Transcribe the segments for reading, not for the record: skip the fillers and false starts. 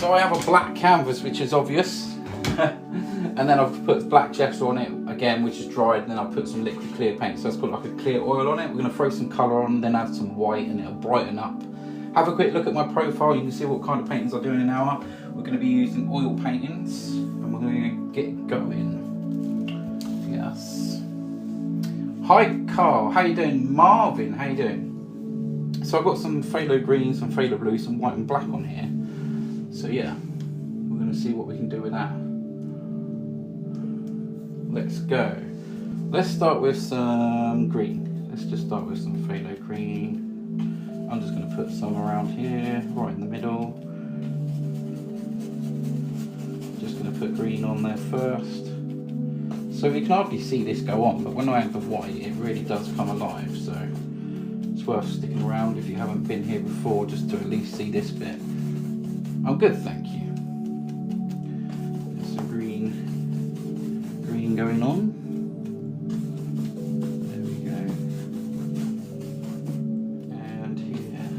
So I have a black canvas, which is obvious. And then I've put black gesso on it again, which is dried, and then I'll put some liquid clear paint. So it's got like a clear oil on it. We're going to throw some colour on, then add some white, and it'll brighten up. Have a quick look at my profile, you can see what kind of paintings I do in an hour. We're going to be using oil paintings, and we're going to get going. Yes. Hi Carl, how you doing? Marvin, how you doing? So I've got some phthalo green, some phthalo blue, some white and black on here. So yeah, we're going to see what we can do with that. Let's go. Let's start with some green. Let's just start with some phthalo green. I'm just going to put some around here, right in the middle. Just going to put green on there first. So you can hardly see this go on, but when I add the white, it really does come alive. So it's worth sticking around if you haven't been here before, just to at least see this bit. I'm good, thank you. There's some green going on. There we go. And here.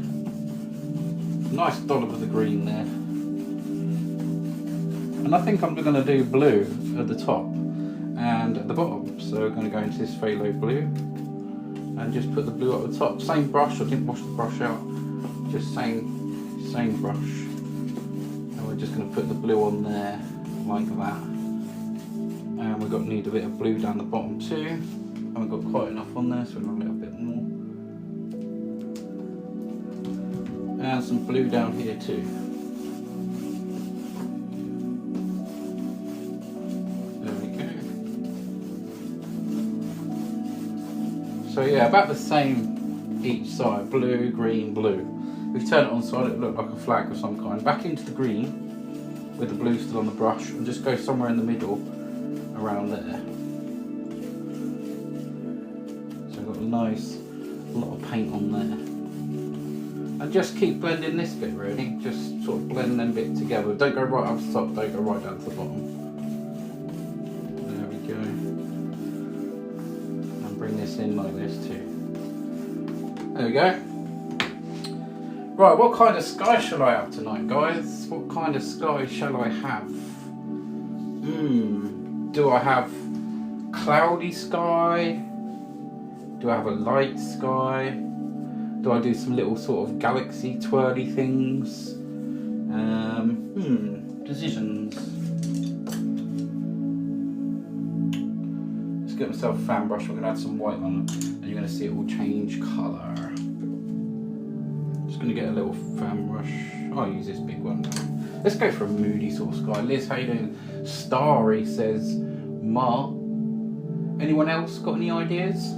Nice dollop of the green there. And I think I'm going to do blue at the top and at the bottom. So we're going to go into this phthalo blue and just put the blue at the top. Same brush, I didn't wash the brush out. Just same brush. We're just going to put the blue on there like that, and we've need a bit of blue down the bottom too, and we've got quite enough on there, so we'll have a little bit more, and some blue down here too. There we go. So yeah, about the same each side, blue, green, blue. We've turned it on so it looked like a flag of some kind. Back into the green with the blue still on the brush, and just go somewhere in the middle around there. So I've got a nice lot of paint on there. And just keep blending this bit really, just sort of blend them bits together. Don't go right up the top, don't go right down to the bottom. There we go. And bring this in like this too. There we go. Right, what kind of sky shall I have tonight, guys? What kind of sky shall I have? Do I have cloudy sky? Do I have a light sky? Do I do some little sort of galaxy twirly things? Decisions. Let's get myself a fan brush. We're going to add some white on, and you're going to see it will change colour. Just going to get a little fan brush. I'll use this big one. Let's go for a moody sort of sky. Liz, how you doing? Starry says Ma. Anyone else got any ideas?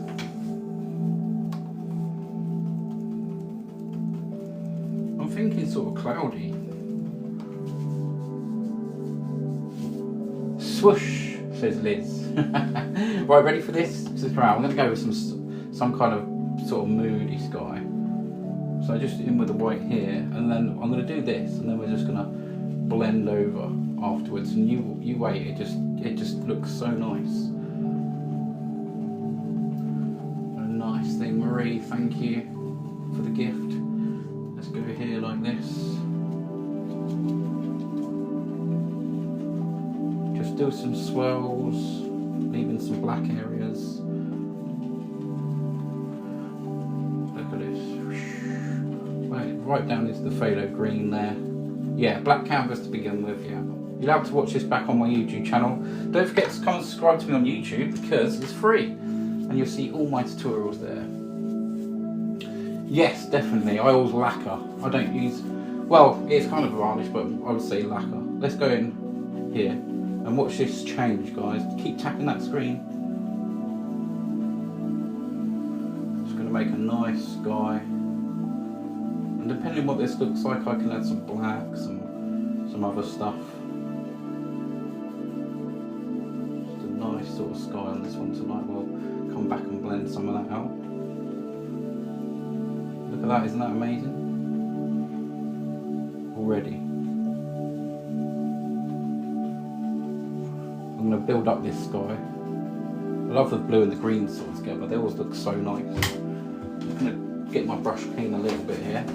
I'm thinking sort of cloudy. Swoosh, says Liz. Right, ready for this? I'm going to go with some kind of sort of moody sky. So just in with the white here, and then I'm going to do this, and then we're just going to blend over afterwards. And you wait, it just looks so nice. A nice thing, Marie. Thank you for the gift. Let's go here like this. Just do some swirls, leaving some black areas. Right down into the phthalo green there. Yeah, black canvas to begin with, yeah. You'll have to watch this back on my YouTube channel. Don't forget to come and subscribe to me on YouTube because it's free. And you'll see all my tutorials there. Yes, definitely. I always lacquer. I don't use, well, it's kind of a varnish, but I would say lacquer. Let's go in here and watch this change, guys. Keep tapping that screen. Just going to make a nice sky. And depending on what this looks like, I can add some black, some other stuff. Just a nice sort of sky on this one tonight. We'll come back and blend some of that out. Look at that, isn't that amazing? Already. I'm going to build up this sky. I love the blue and the green sort of together. They always look so nice. I'm going to get my brush clean a little bit here.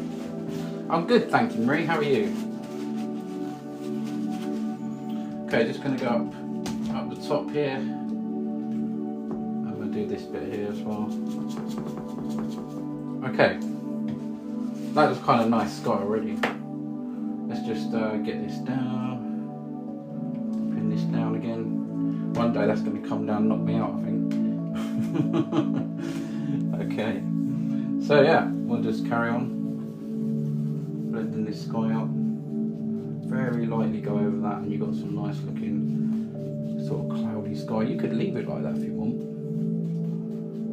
I'm good, thank you, Marie. How are you? Okay, just going to go up the top here. I'm going to do this bit here as well. Okay, that was kind of nice sky already. Let's just get this down, pin this down again. One day that's going to come down and knock me out, I think. Okay, so yeah, we'll just carry on blending this sky out. Very lightly go over that, and you've got some nice looking sort of cloudy sky. You could leave it like that if you want.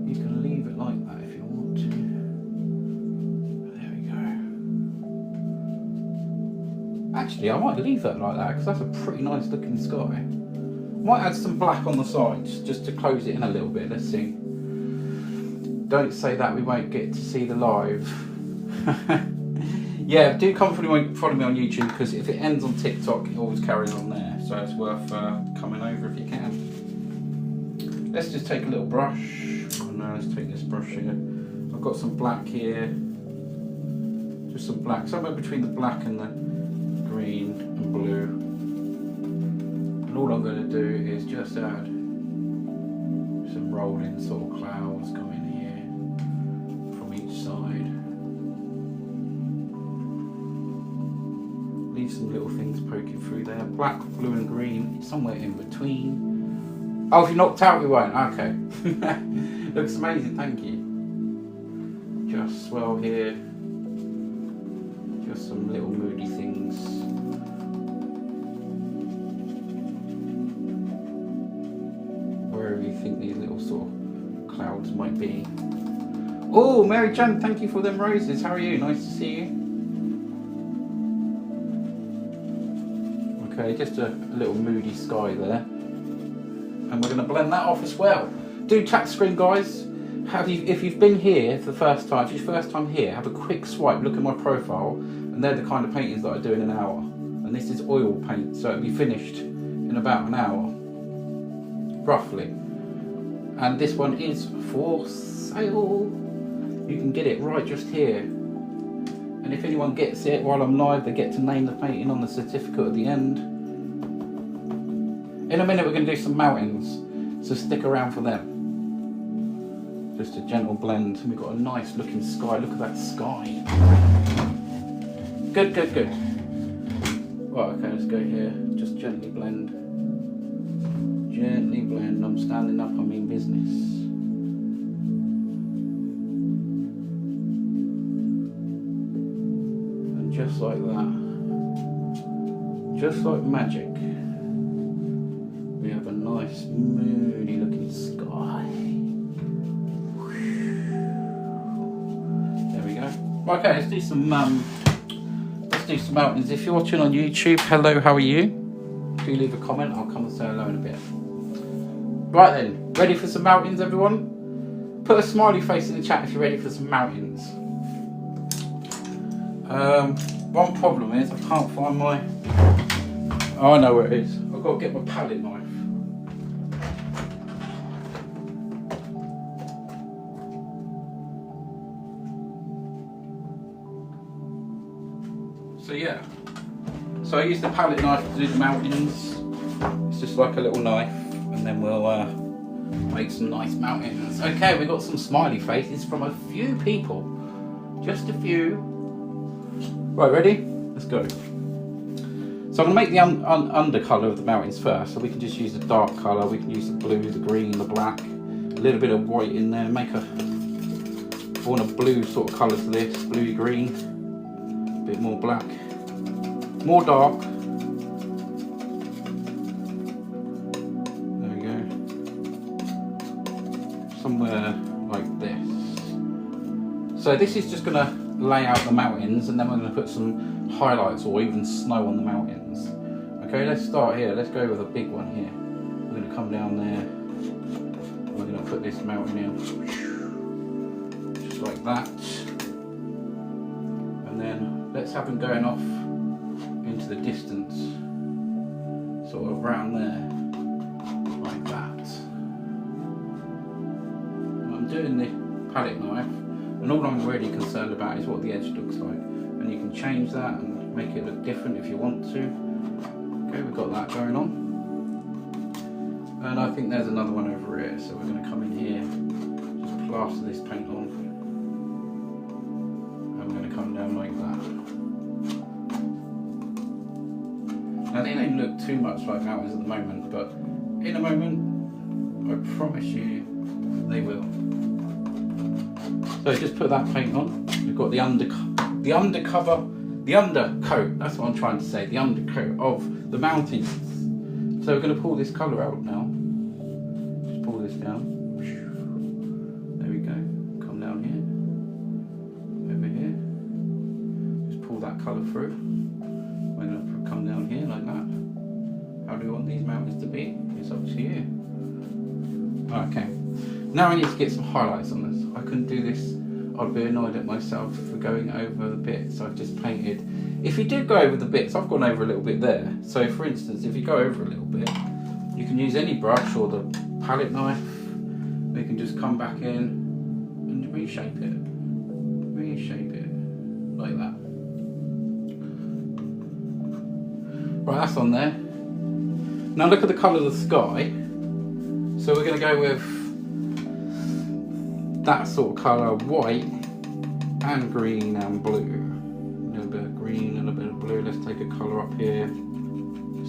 You can leave it like that if you want to. There we go. Actually, I might leave that like that because that's a pretty nice looking sky. Might add some black on the sides just to close it in a little bit. Let's see. Don't say that we won't get to see the live. Yeah, do come follow me on YouTube, because if it ends on TikTok, it always carries on there. So it's worth coming over if you can. Let's just take a little brush. Oh no, let's take this brush here. I've got some black here. Just some black, somewhere between the black and the green and blue. And all I'm going to do is just add some rolling sort of clouds coming here from each side. Leave some little things poking through there. Black, blue and green, somewhere in between. Oh, if you're knocked out, we won't. Okay. Looks amazing, thank you. Just swell here. Just some little moody things. Wherever you think these little sort of clouds might be. Oh, Mary Jan, thank you for them roses. How are you? Nice to see you. Okay, just a little moody sky there, and we're going to blend that off as well. Do chat screen, guys. If you've been here for the first time, if it's your first time here, have a quick swipe, look at my profile, and they're the kind of paintings that I do in an hour. And this is oil paint, so it'll be finished in about an hour, roughly. And this one is for sale. You can get it right just here. And if anyone gets it while I'm live, they get to name the painting on the certificate at the end. In a minute we're going to do some mountains, so stick around for them. Just a gentle blend, and we've got a nice looking sky. Look at that sky. Good, good, good. Right, okay, let's go here. Just gently blend. Gently blend. I'm standing up, I mean business. Just like that, just like magic, we have a nice moody looking sky. There we go. Okay, let's do some mountains. If you're watching on YouTube, hello, how are you? Do leave a comment, I'll come and say hello in a bit. Right then, ready for some mountains, everyone? Put a smiley face in the chat if you're ready for some mountains. One problem is I can't find my... Oh, I know where it is. I've got to get my palette knife. So yeah. So I use the palette knife to do the mountains. It's just like a little knife, and then we'll make some nice mountains. Okay, we've got some smiley faces from a few people. Just a few. Right, ready? Let's go. So I'm going to make the undercolour of the mountains first, so we can just use the dark colour, we can use the blue, the green, the black, a little bit of white in there, make a... I want a blue sort of colour to this, bluey green, a bit more black, more dark. There we go. Somewhere like this. So this is just going to lay out the mountains, and then we're going to put some highlights or even snow on the mountains. Okay, let's start here. Let's go with a big one here. We're going to come down there. We're going to put this mountain in, just like that. And then let's have them going off into the distance, sort of around there, like that. And I'm doing the palette knife. And all I'm really concerned about is what the edge looks like. And you can change that and make it look different if you want to. Okay, we've got that going on. And I think there's another one over here, so we're going to come in here, just plaster this paint on, and we're going to come down like that. Now they don't look too much like mountains at the moment, but in a moment, I promise you, they will. So just put that paint on. We've got the undercoat, that's what I'm trying to say, the undercoat of the mountains. So we're going to pull this colour out now. Just pull this down. There we go. Come down here. Over here. Just pull that colour through. We're going to come down here like that. How do we want these mountains to be? It's up to you. Okay. Now I need to get some highlights on this. I couldn't do this. I'd be annoyed at myself for going over the bits I've just painted. If you do go over the bits, I've gone over a little bit there. So for instance, if you go over a little bit, you can use any brush or the palette knife. We can just come back in and reshape it. Reshape it like that. Right, that's on there. Now look at the colour of the sky. So we're going to go with that sort of colour, white and green and blue. A little bit of green and a bit of blue. Let's take a colour up here,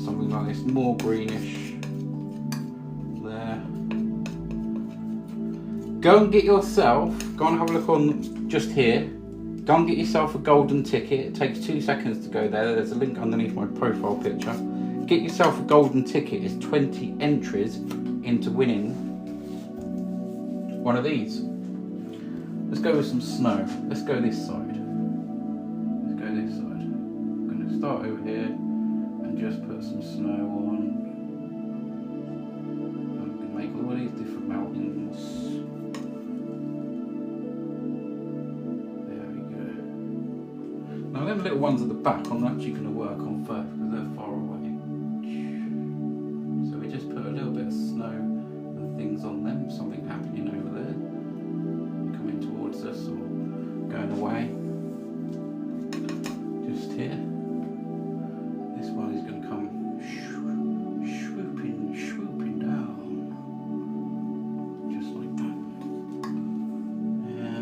something like this, more greenish. There. Go and get yourself, go and have a look on just here. Go and get yourself a golden ticket. It takes 2 seconds to go there. There's a link underneath my profile picture. Get yourself a golden ticket. It's 20 entries into winning one of these. Let's go with some snow. Let's go this side. Let's go this side. I'm going to start over here and just put some snow on. I'm going to make all these different mountains. There we go. Now them little ones at the back I'm actually going to work on first because they're far away. So we just put a little bit of snow and things on them, something happening over there. Towards us or going away. Just here. This one is going to come swooping down. Just like that.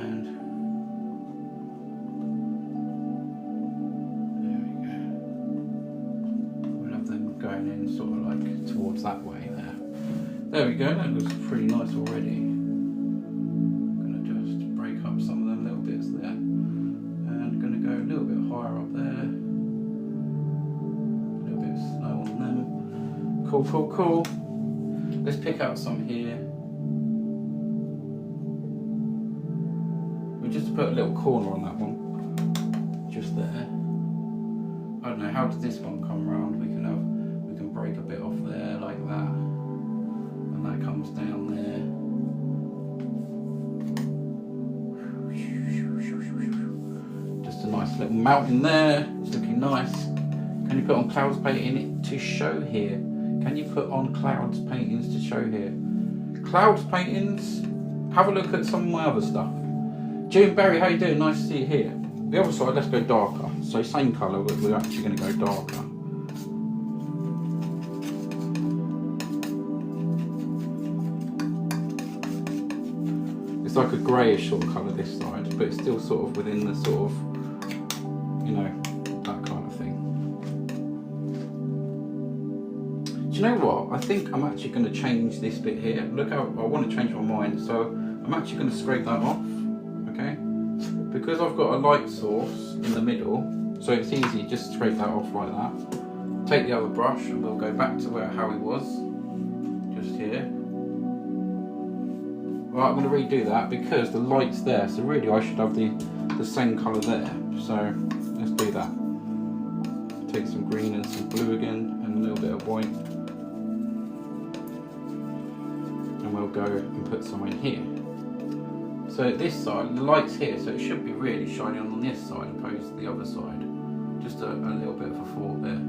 And there we go. We'll have them going in sort of like towards that way there. There we go, that looks pretty nice already. Some of them little bits there, and going to go a little bit higher up there, a little bit of snow on them. Cool, cool, cool. Let's pick out some here. We'll just put a little corner on that one, just there. I don't know, how does this one come round? We can break a bit off there like that, and that comes down there. Just a nice little mountain there. It's looking nice. Can you put on clouds painting to show here? Can you put on clouds paintings to show here? Clouds paintings. Have a look at some of my other stuff. June Berry, how you doing? Nice to see you here. The other side, let's go darker. So same colour, but we're actually going to go darker. It's like a greyish sort of colour this side, but it's still sort of within the sort of, you know, that kind of thing. Do you know what? I think I'm actually going to change this bit here. Look how I want to change my mind, so I'm actually going to scrape that off, okay? Because I've got a light source in the middle, so it's easy, just scrape that off like that. Take the other brush and we'll go back to how it was, just here. Right, I'm going to redo that because the light's there, so really I should have the same colour there. So let's do that. Take some green and some blue again, and a little bit of white. And we'll go and put some in here. So this side, the light's here, so it should be really shining on this side opposed to the other side. Just a little bit of a thought there.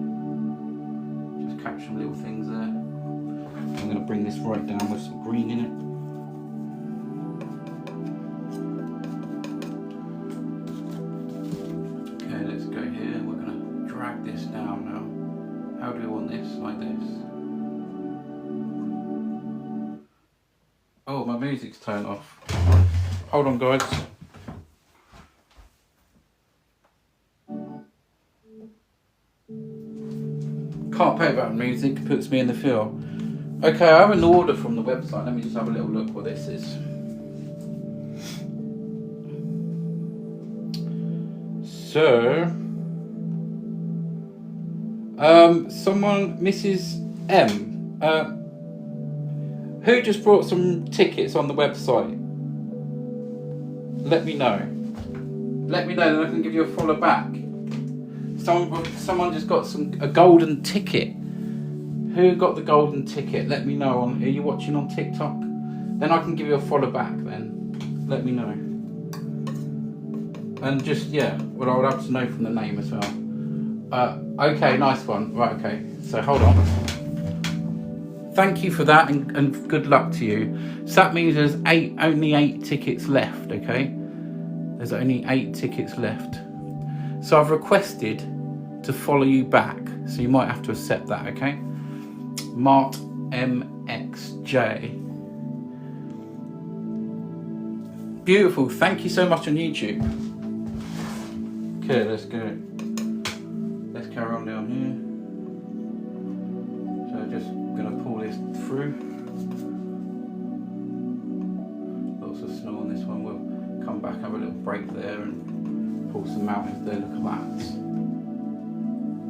Just catch some little things there. I'm going to bring this right down with some green in it. This down now. How do we want this? Like this. Oh, my music's turned off. Hold on, guys. Can't play about music, puts me in the feel. Okay, I have an order from the website. Let me just have a little look what this is. So, someone, Mrs. M, who just brought some tickets on the website? Let me know. Let me know, then I can give you a follow back. Someone just got a golden ticket. Who got the golden ticket? Let me know. Are you watching on TikTok? Then I can give you a follow back then. Let me know. And just, yeah, well, I would have to know from the name as well. Okay, nice one. Right, okay. So hold on. Thank you for that and good luck to you. So that means there's only 8 tickets left, okay? There's only 8 tickets left. So I've requested to follow you back. So you might have to accept that, okay? Mart MXJ. Beautiful. Thank you so much on YouTube. Okay, let's go. Let's carry on down here. So just gonna pull this through. Lots of snow on this one. We'll come back, have a little break there and pull some mountains there. Look at that.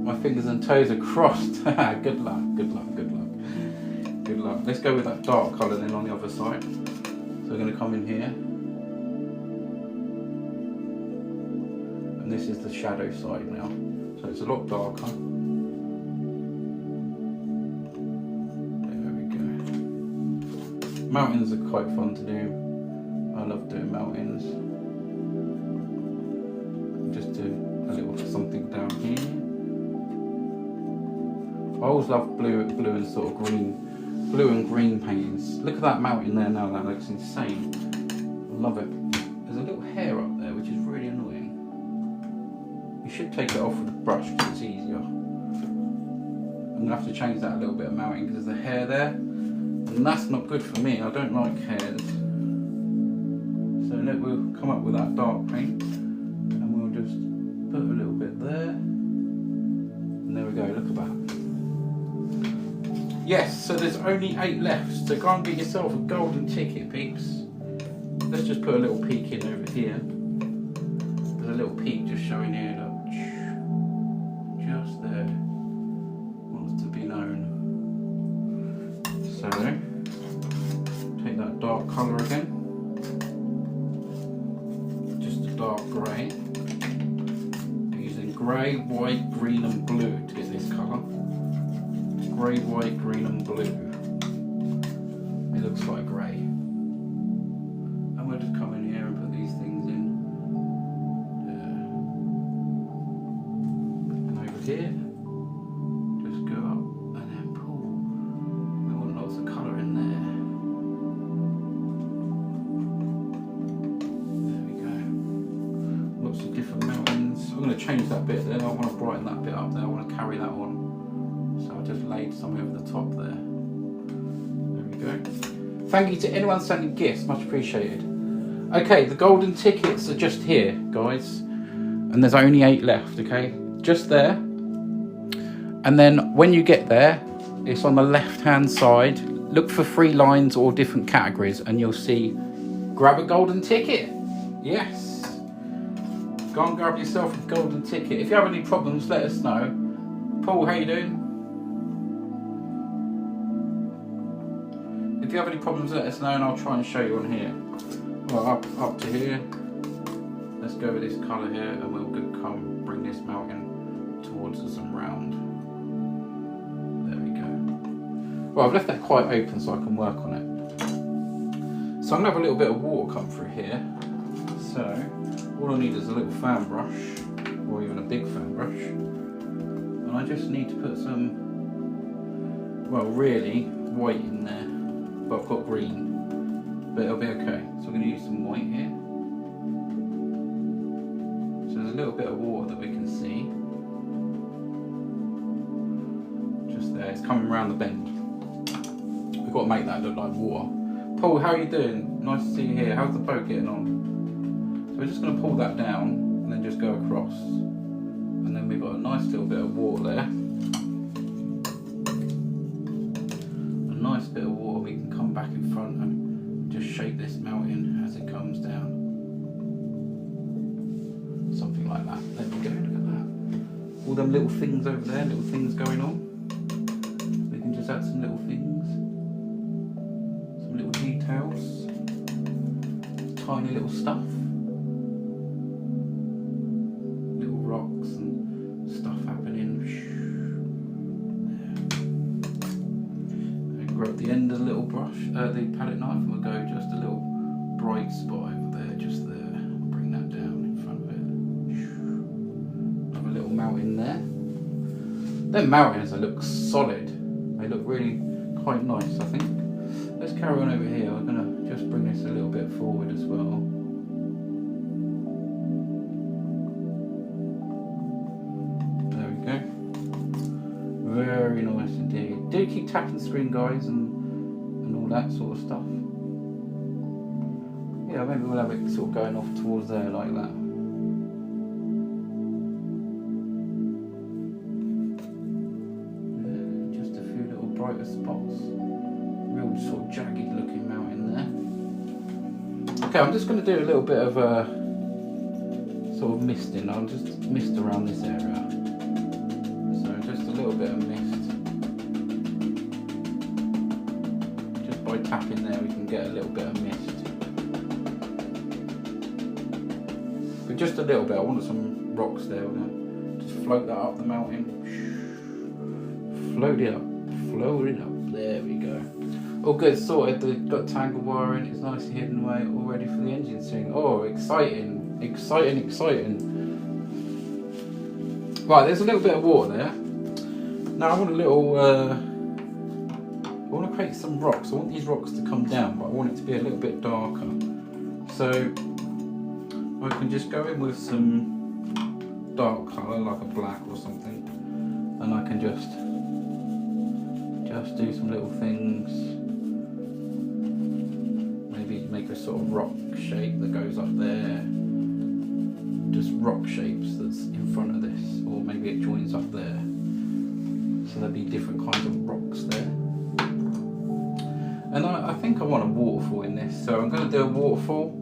My fingers and toes are crossed. Good luck, good luck, good luck. Good luck. Let's go with that dark colour then on the other side. So we're gonna come in here. This is the shadow side now, so it's a lot darker. There we go. Mountains are quite fun to do. I love doing mountains. Just do a little something down here. I always love blue and sort of green, blue and green paintings. Look at that mountain there now, that looks insane. I love it. There's a little hair up there which is really annoying. You should take it off with a brush because it's easier. I'm going to have to change that a little bit of mounting because there's a hair there. And that's not good for me. I don't like hairs. So we'll come up with that dark paint. And we'll just put a little bit there. And there we go, look at that. Yes, so there's only 8 left. So go and get yourself a golden ticket, peeps. Let's just put a little peek in over here. There's a little peak just showing here, look. Just there. Wants to be known. So, take that dark colour again. Just a dark grey. Using grey, white, green and blue to get this colour. Grey, white, green and blue. It looks like grey. And we'll just come in here and put these things in. Here, just go up and then pull. We want lots of colour in there. There we go. Lots of different mountains. I'm going to change that bit there. I want to brighten that bit up there. I want to carry that on. So I just laid some over the top there. There we go. Thank you to anyone sending gifts. Much appreciated. Okay, the golden tickets are just here, guys. And there's only 8 left, okay? Just there. And then when you get there, it's on the left-hand side. Look for 3 lines or different categories and you'll see, grab a golden ticket. Yes. Go and grab yourself a golden ticket. If you have any problems, let us know. Paul, how you doing? If you have any problems, let us know and I'll try and show you on here. Well, up to here. Let's go with this colour here and we'll come bring this mountain towards us and round. Well, I've left that quite open so I can work on it. So I'm going to have a little bit of water come through here. So all I need is a little fan brush, or even a big fan brush. And I just need to put some, well, really, white in there. But I've got green, but it'll be okay. So we're going to use some white here. So there's a little bit of water that we can see. Just there, it's coming around the bend. We've got to make that look like water. Paul, how are you doing? Nice to see you here. How's the boat getting on? So we're just going to pull that down and then just go across. And then we've got a nice little bit of water there. A nice bit of water. We can come back in front and just shake this mountain as it comes down. Something like that. There we go, look at that. All them little things over there, little things going on. We can just add some little things. Some little details. Tiny little stuff. Little rocks and stuff happening. And grab the end of the little brush, the palette knife, and we'll go just a little bright spot over there, just there. Bring that down in front of it. Another little mountain there. Them mountains, they look solid. They look really quite nice, I think. Let's carry on over here. We're going to just bring this a little bit forward as well. There we go. Very nice indeed. Do keep tapping the screen, guys, and all that sort of stuff. Yeah, maybe we'll have it sort of going off towards there like that. Yeah, just a few little brighter spots. Real sort of jagged looking mountain there. Okay, I'm just going to do a little bit of sort of misting. I'll just mist around this area. So just a little bit of mist. Just by tapping there we can get a little bit of mist. But just a little bit. I want some rocks there. We're going to just float that up the mountain. Float it up. Float it up. There we go. All good, sorted. Got tangle wire in. It's nicely hidden away. All ready for the engine soon. Oh, exciting. Exciting, exciting. Right, there's a little bit of water there. Now I want a little, I want to create some rocks. I want these rocks to come down, but I want it to be a little bit darker. So I can just go in with some dark colour, like a black or something, and I can just do some little things. Maybe make a sort of rock shape that goes up there. Just rock shapes that's in front of this, or maybe it joins up there. So there'll be different kinds of rocks there. And I think I want a waterfall in this, so I'm going to do a waterfall.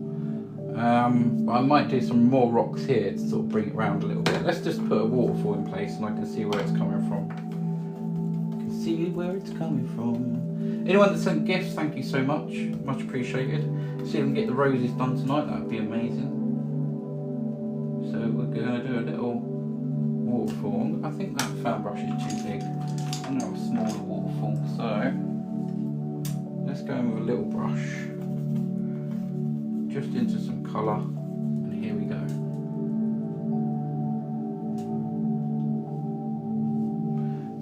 But I might do some more rocks here to sort of bring it round a little bit. Let's just put a waterfall in place and I can see where it's coming from. See where it's coming from. Anyone that sent gifts, thank you so much. Much appreciated. See if we can get the roses done tonight, that would be amazing. So we're going to do a little waterfall. I think that fan brush is too big. I'm going to have a smaller waterfall. So let's go in with a little brush. Just into some colour. And here we go.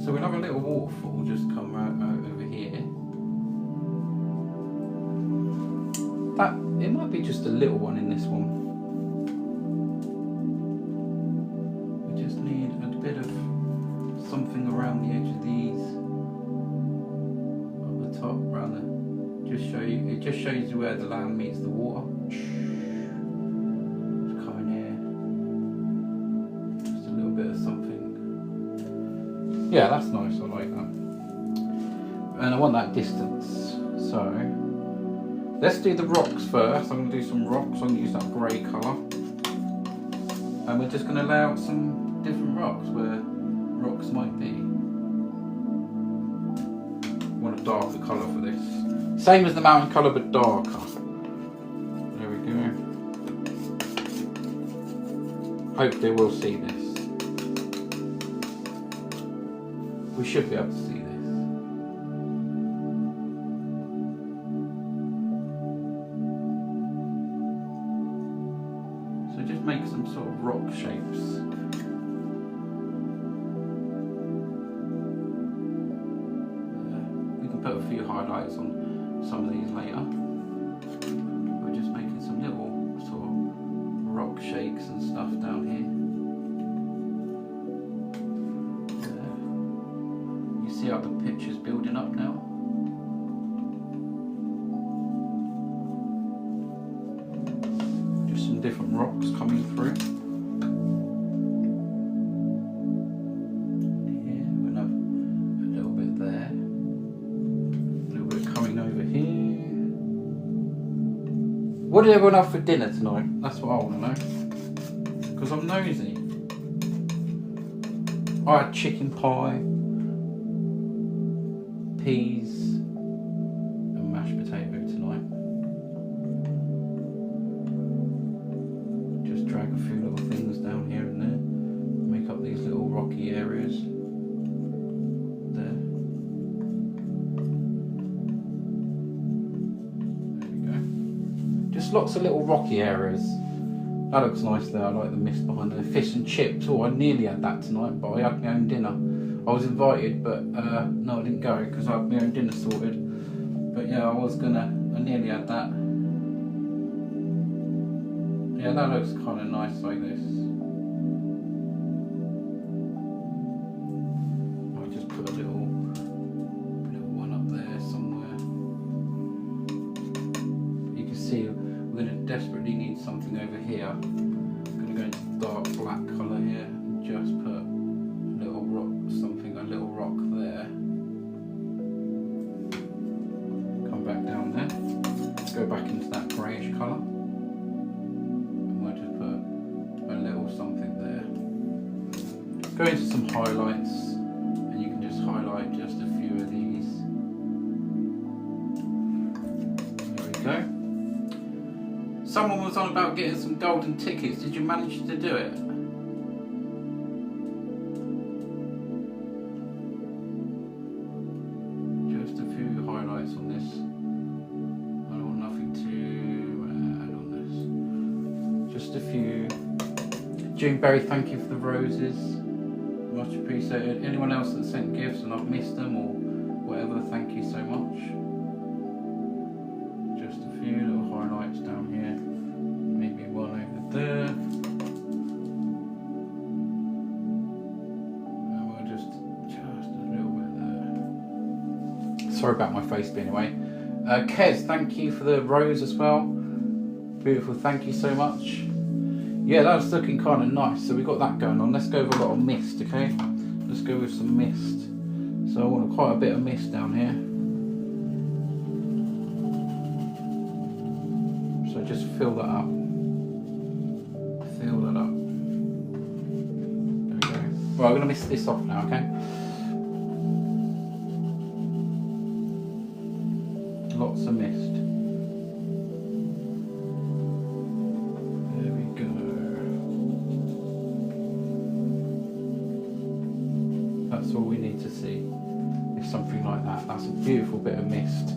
So we'll have a little waterfall just come right over here. It might be just a little one in this one. We just need a bit of something around the edge of these. Up the top, around there. It just shows you where the land meets the water. Just come in here. Just a little bit of something. Yeah, that's nice, I like that. And I want that distance, so let's do the rocks first. I'm going to do some rocks. I'm going to use that grey colour. And we're just going to lay out some different rocks where rocks might be. I want a darker colour for this. Same as the mountain colour, but darker. There we go. Hopefully we'll see this. We should be able to see this. So just make some sort of rock shapes. We can put a few highlights on some of these later. We're just making some little sort of rock shakes and stuff down here. See how the picture's building up now. some different rocks coming through. Here, we're gonna have a little bit there. A little bit coming over here. What did everyone have for dinner tonight? That's what I want to know. Because I'm nosy. I had chicken pie, peas, and mashed potato tonight. Just drag a few little things down here and there. Make up these little rocky areas. There. There we go. Just lots of little rocky areas. That looks nice there. I like the mist behind the fish and chips. Oh, I nearly had that tonight, but I had my own dinner. I was invited, but no, I didn't go because I had my own dinner sorted. But yeah, I nearly had that. Yeah, that looks kind of nice like this. I'll just put a little one up there somewhere. You can see we're going to desperately need something over here. I'm going to go into dark black colour here and just put a little rock, a little rock there. Come back down there. Go back into that greyish colour. And we'll just put a little something there. Go into some highlights and you can just highlight just a few of these. There we go. Someone was on about getting some golden tickets. Did you manage to do it? Just a few highlights on this. I don't want nothing to add on this. Just a few. June Berry, thank you for the roses. Much appreciated. Anyone else that sent gifts and I've missed them or whatever, thank you so much. Just a few little highlights down here. Maybe one over there. And we'll just a little bit there. Sorry about my face being away. Kez, thank you for the rose as well. Beautiful, thank you so much. Yeah, that's looking kind of nice. So we've got that going on. Let's go with a lot of mist, okay? Let's go with some mist. So I want quite a bit of mist down here. So just fill that up. Fill that up. There we go. Right, I'm going to mist this off now, okay? Lots of mist. There we go. That's all we need to see. Is something like that. That's a beautiful bit of mist.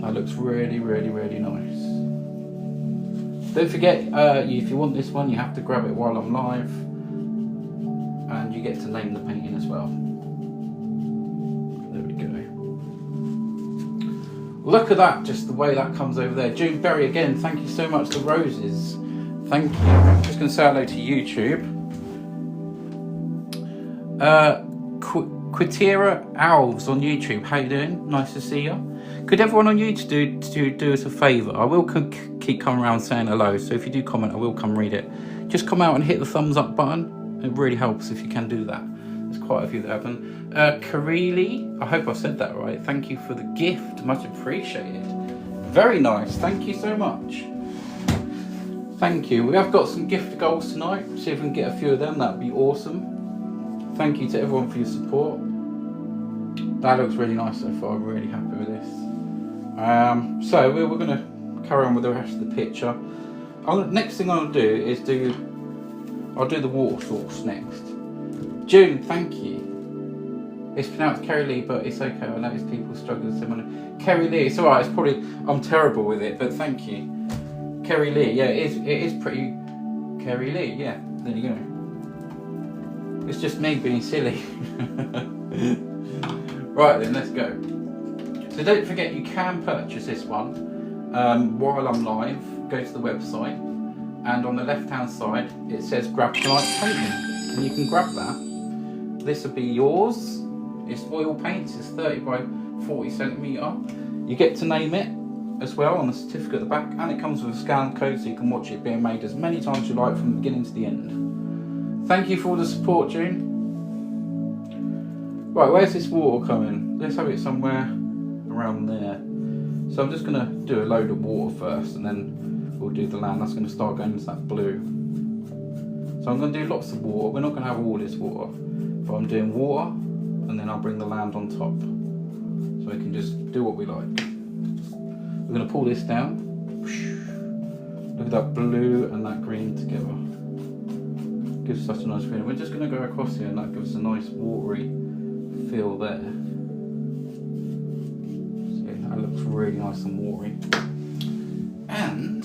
That looks really, really, really nice. Don't forget, if you want this one, you have to grab it while I'm live, and you get to name the painting as well. There we go. Look at that, just the way that comes over there. June Berry, again, thank you so much. The roses, thank you. I'm just going to say hello to YouTube. Quitera Alves on YouTube, how you doing? Nice to see you. Could everyone on YouTube do us a favour? I will keep coming around saying hello, so if you do comment, I will come read it. Just come out and hit the thumbs up button. It really helps if you can do that. There's quite a few that haven't. Kareli, I hope I said that right. Thank you for the gift, much appreciated. Very nice, thank you so much. Thank you. We have got some gift goals tonight. See if we can get a few of them, that'd be awesome. Thank you to everyone for your support. That looks really nice so far, I'm really happy with this. So we're going to carry on with the rest of the picture. Next thing I'll do is I'll do the water source next. June, thank you. It's pronounced Kerry Lee, but it's okay. I notice people struggle with similar. Kerry Lee, it's alright, it's probably, I'm terrible with it, but thank you. Kerry Lee, yeah, it is pretty, Kerry Lee, yeah, there you go. It's just me being silly. Right then, let's go. So don't forget, you can purchase this one while I'm live. Go to the website, and on the left hand side it says grab tonight's painting, and you can grab that. This will be yours. It's oil paints, it's 30 by 40 centimetre. You get to name it, as well on the certificate at the back, and it comes with a scan code so you can watch it being made as many times as you like from the beginning to the end. Thank you for all the support, June. Right, where's this water coming? Let's have it somewhere around there. So I'm just going to do a load of water first, and then we'll do the land. That's going to start going into that blue. So I'm going to do lots of water. We're not going to have all this water, but I'm doing water, and then I'll bring the land on top. So we can just do what we like. We're going to pull this down. Look at that blue and that green together. Gives such a nice feeling. We're just going to go across here, and that gives a nice watery feel there. See, that looks really nice and watery. And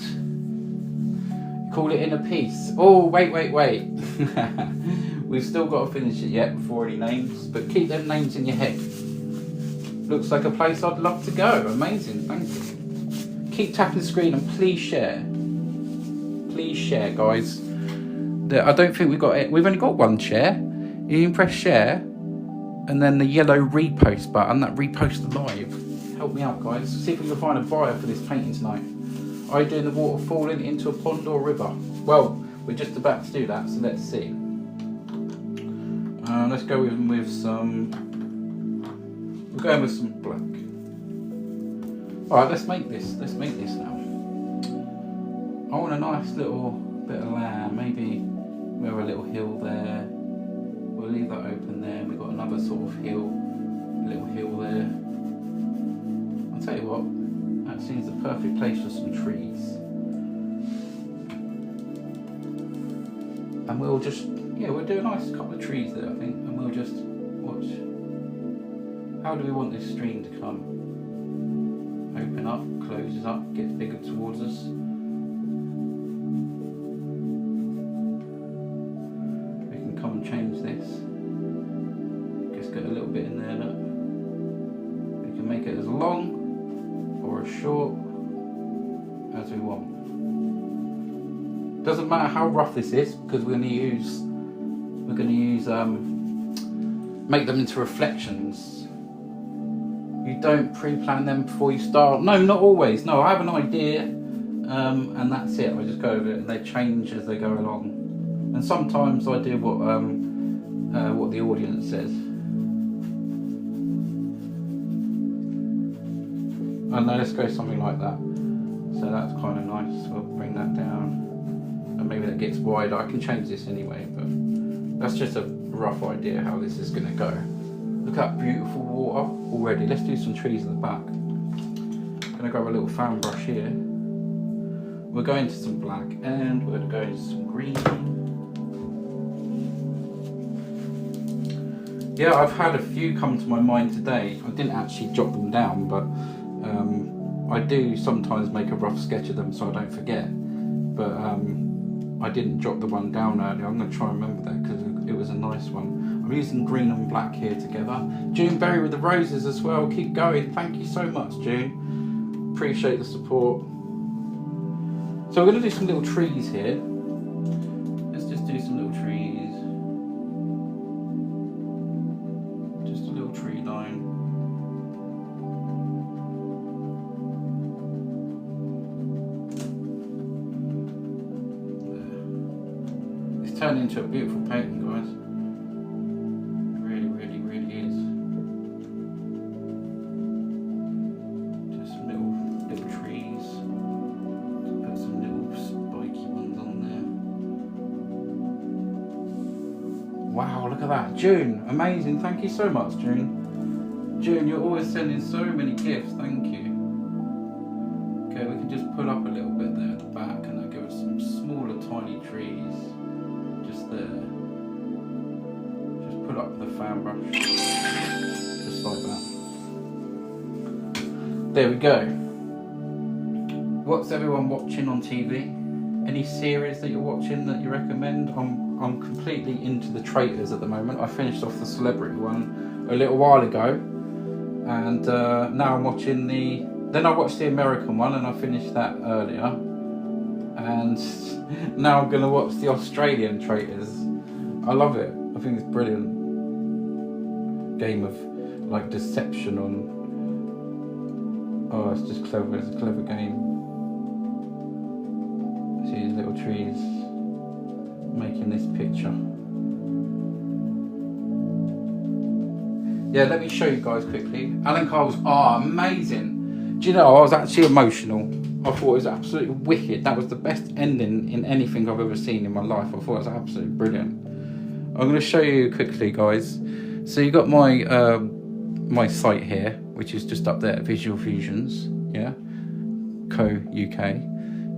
call it in a piece. Oh, wait. We've still got to finish it yet before any names, but keep them names in your head. Looks like a place I'd love to go. Amazing, thank you. Keep tapping the screen and please share. Please share, guys. I don't think we've got it. We've only got one share. You can press share and then the yellow repost button, that repost live. Help me out, guys. See if we can find a buyer for this painting tonight. Are you doing the water falling into a pond or a river? Well, we're just about to do that, so let's see. Let's go with some. We're going with some black. All right, let's make this. Let's make this now. I want a nice little bit of land. Maybe we have a little hill there. We'll leave that open there. We've got another sort of hill, a little hill there. I'll tell you what, that seems the perfect place for some trees. And we'll just, we'll do a nice couple of trees there, I think, and we'll just watch. How do we want this stream to come? Open up, closes up, gets bigger towards us. We can come and change this. Just get a little bit in there, look. We can make it as long or as short as we want. Doesn't matter how rough this is, because we're going to use make them into reflections. You don't pre-plan them before you start. No, not always. No, I have an idea, and that's it. I just go over it, and they change as they go along. And sometimes I do what the audience says. And now let's go something like that. So that's kind of nice. We'll bring that down. And maybe that gets wider. I can change this anyway, but that's just a rough idea how this is going to go. Look at that beautiful water already. Let's do some trees at the back. I'm going to grab a little fan brush here. We're going to some black and we're going to go into some green. Yeah, I've had a few come to my mind today. I didn't actually jot them down, but I do sometimes make a rough sketch of them so I don't forget. But I didn't jot the one down earlier. I'm going to try and remember that because it was a nice one. I'm using green and black here together. June Berry with the roses as well. Keep going. Thank you so much, June. Appreciate the support. So we're going to do some little trees here. Let's just do some little trees. Just a little tree line. There. It's turned into a beautiful painting, guys. Wow, look at that. June, amazing. Thank you so much, June. June, you're always sending so many gifts. Thank you. Okay, we can just pull up a little bit there at the back and that'll give us some smaller, tiny trees. Just there. Just pull up the fan brush. Just like that. There we go. What's everyone watching on TV? Any series that you're watching that you recommend? I'm completely into the Traitors at the moment. I finished off the celebrity one a little while ago, and now I'm watching then I watched the American one and I finished that earlier, and now I'm going to watch the Australian Traitors. I love it. I think it's brilliant. Game of like deception Oh, it's just clever. It's a clever game. See these little trees making this picture. Yeah, let me show you guys quickly. Alan Carl's amazing. Do you know, I was actually emotional. I thought it was absolutely wicked. That was the best ending in anything I've ever seen in my life. I thought it was absolutely brilliant. I'm going to show you quickly, guys. So you got my my site here, which is just up there, Visual Fusions, yeah, co.uk,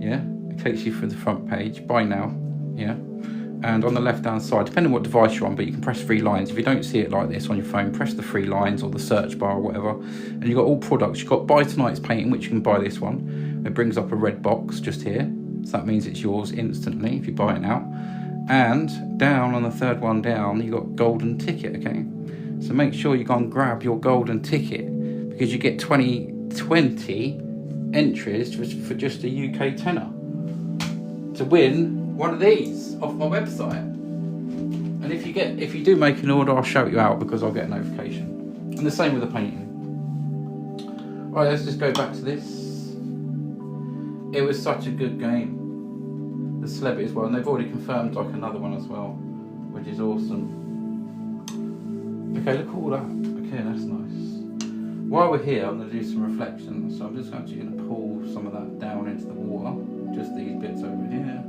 yeah. It takes you through the front page. Buy now, yeah. And on the left-hand side, depending on what device you're on, but you can press 3 lines. If you don't see it like this on your phone, press the 3 lines or the search bar or whatever. And you've got all products. You've got Buy Tonight's Painting, which you can buy this one. It brings up a red box just here. So that means it's yours instantly if you buy it now. And down on the third one down, you've got Golden Ticket, okay? So make sure you go and grab your Golden Ticket because you get 20 entries for just a UK tenner to win one of these off my website. And if you do make an order, I'll shout you out because I'll get a notification. And the same with the painting. Right, let's just go back to this. It was such a good game. The celebrity as well, and they've already confirmed like another one as well, which is awesome. Okay, look at all that. Okay, that's nice. While we're here, I'm going to do some reflections. So I'm just actually going to pull some of that down into the water. Just these bits over here,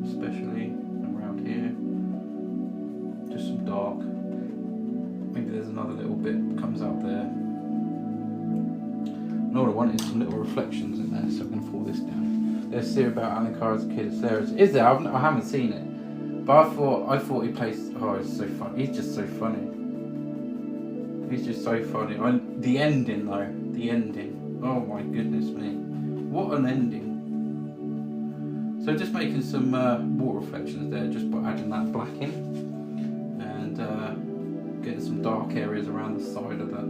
especially around here. Just some dark. Maybe there's another little bit that comes out there. And all I want is some little reflections in there, so I'm going to pull this down. There's Theory about Alan Carr as a kid. It's there. Is there? I haven't seen it. But I thought he plays. Oh, it's so funny. He's just so funny. He's just so funny. The ending though. The ending. Oh my goodness me. What an ending. So just making some water reflections there, just by adding that black in, and getting some dark areas around the side of that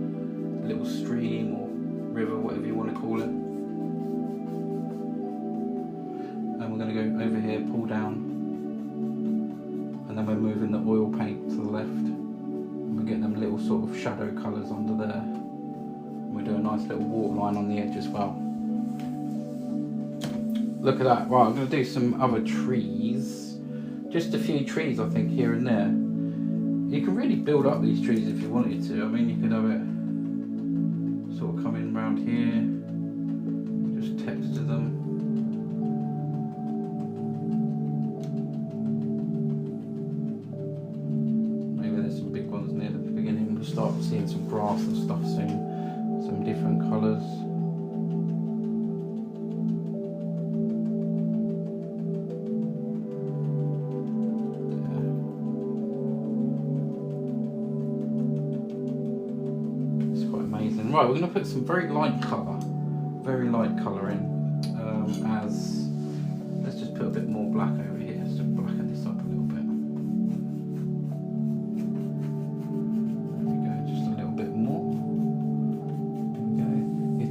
little stream or river, whatever you want to call it. And we're going to go over here, pull down. And then we're moving the oil paint to the left. And we're getting them little sort of shadow colours under there. And we do a nice little water line on the edge as well. Look at that. Right, I'm going to do some other trees. Just a few trees, I think, here and there. You can really build up these trees if you wanted to. I mean, you could have it sort of coming round here. Just texture them. Start seeing some grass and stuff soon, some different colours. It's quite amazing. Right, we're going to put some very light colour in, as let's just put a bit more black over here, just to blacken this up a little bit.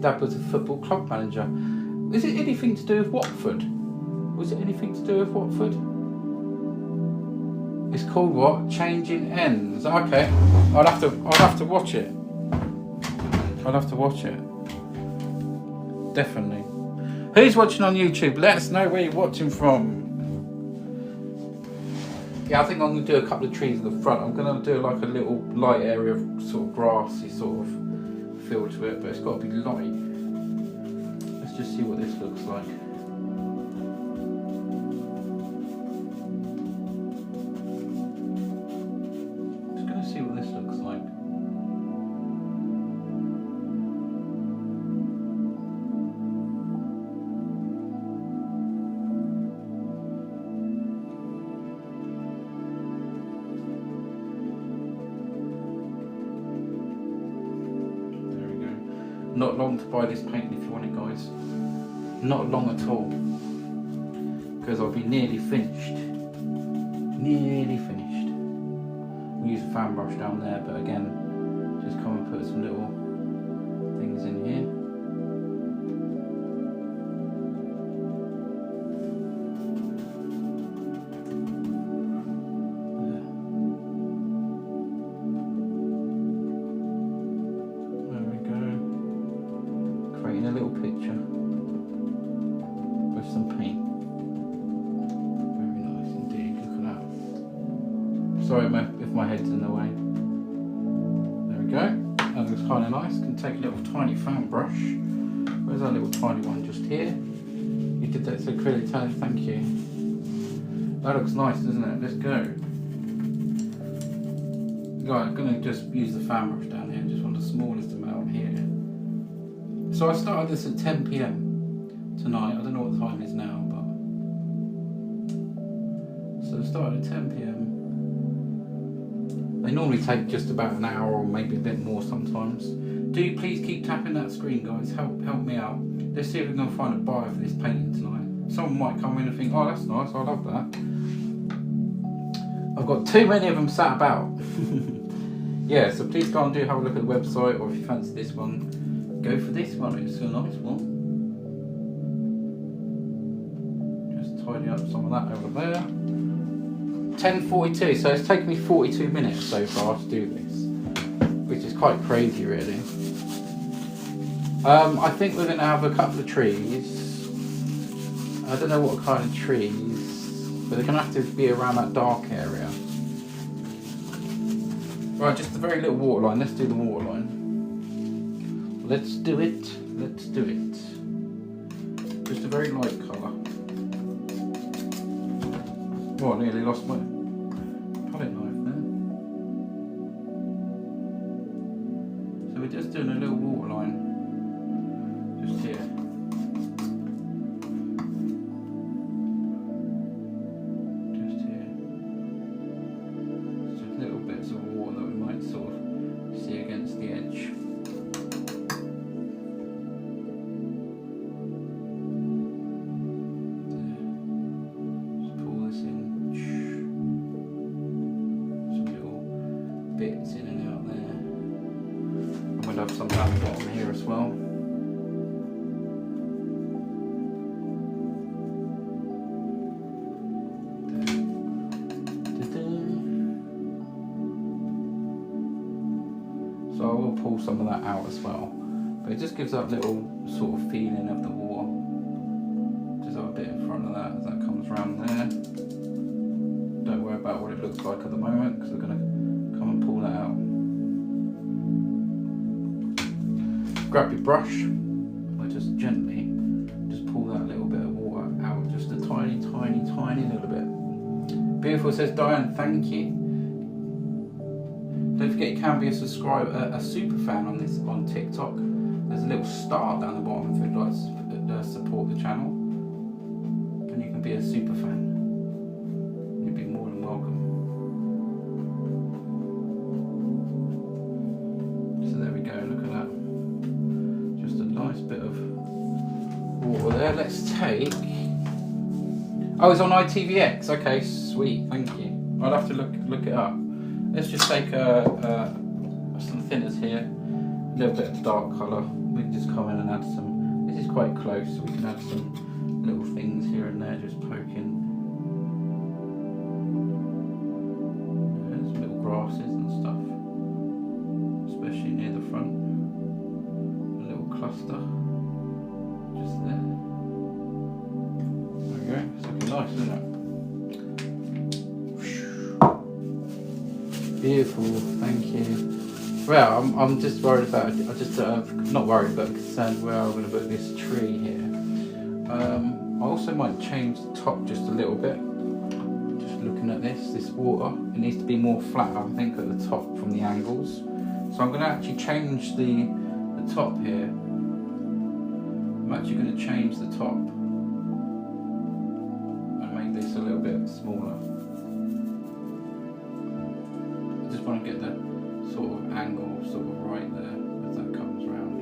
Dad was a football club manager. Is it anything to do with Watford? Was it anything to do with Watford? It's called what? Changing Ends. Okay, I'll have to watch it. I'll have to watch it. Definitely. Who's watching on YouTube? Let us know where you're watching from. Yeah, I think I'm going to do a couple of trees in the front. I'm going to do like a little light area of sort of grassy sort of feel to it, but it's got to be light. Let's just see what this looks like. Just going to see what this looks like. Not long to buy this painting if you want it, guys. Not long at all. Because I'll be nearly finished. Nearly finished. We'll use a fan brush down there, but again, just come and put some little things in here. painting a little picture with some paint. Very nice indeed, look at that. Sorry if my head's in the way. There we go, that looks kind of nice. Can take a little tiny fan brush. Where's that little tiny one? Just here. You did that so clearly, thank you. That looks nice, doesn't it? Let's go. Right, I'm going to just use the fan brush down here, just want the smallest amount here. So I started this at 10 PM tonight. I don't know what the time is now, but... So I started at 10 PM. They normally take just about an hour or maybe a bit more sometimes. Do you please keep tapping that screen, guys, help me out. Let's see if we can find a buyer for this painting tonight. Someone might come in and think, oh that's nice, I love that. I've got too many of them sat about. Yeah, so please go and have a look at the website, or if you fancy this one, go for this one, it's a nice one. Just tidy up some of that over there. 10:42, so it's taken me 42 minutes so far to do this, which is quite crazy really. I think we're going to have a couple of trees. I don't know what kind of trees, but they're going to have to be around that dark area. Right, just a very little waterline. Let's do the waterline. Let's do it. Let's do it. Just a very light colour. Oh, I nearly lost my palette knife there. So we're just doing a little waterline. Just here. Just here. Just little bits of water that we might sort of see against the edge. Bits in and out there. And we'll have some down the bottom here as well. So I will pull some of that out as well. But it just gives that little sort of feeling of the water. Just have a bit in front of that as that comes around there. Don't worry about what it looks like at the moment, because we're going to come and pull that out. Grab your brush, and just gently just pull that little bit of water out, just a tiny, tiny, tiny little bit. Beautiful, says Diane, thank you. Don't forget you can be a subscriber, a super fan on TikTok. There's a little star down the bottom if you'd like to support the channel, and you can be a super fan. You'd be more than welcome. Nice bit of water there. Let's take. Oh, it's on ITVX. Okay, sweet. Thank you. I'll have to look it up. Let's just take some thinners here. A little bit of dark colour. We can just come in and add some. This is quite close, so we can add some little things here and there, just poking. There's some little grasses and stuff, especially near the front. Cluster just there. There we go. It's looking nice, isn't it? Beautiful. Thank you. Well, I'm just worried about. Not worried, but concerned where I'm going to put this tree here. I also might change the top just a little bit. Just looking at this water, it needs to be more flat. I think at the top from the angles. So I'm going to actually change the top here. I'm actually going to change the top and make this a little bit smaller. I just want to get the sort of angle sort of right there as that comes round.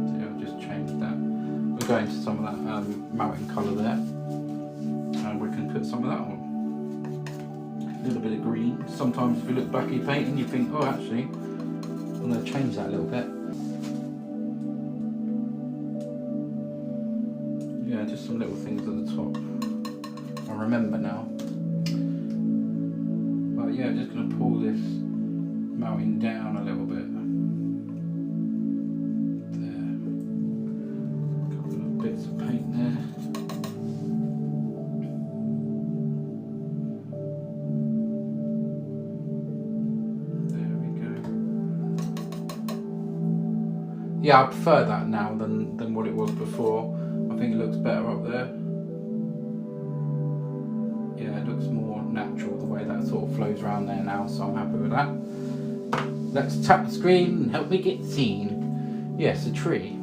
So yeah, I've just changed that. We'll go into some of that mountain colour there, and we can put some of that on. A little bit of green. Sometimes if you look back at your painting you think, oh actually I'm going to change that a little bit. Yeah, just some little things at the top. I remember now. But yeah, just going to pull this mountain down a little bit. Yeah, I prefer that now than what it was before. I think it looks better up there. Yeah, it looks more natural the way that sort of flows around there now, so I'm happy with that. Let's tap the screen and help me get seen. Yes, a tree.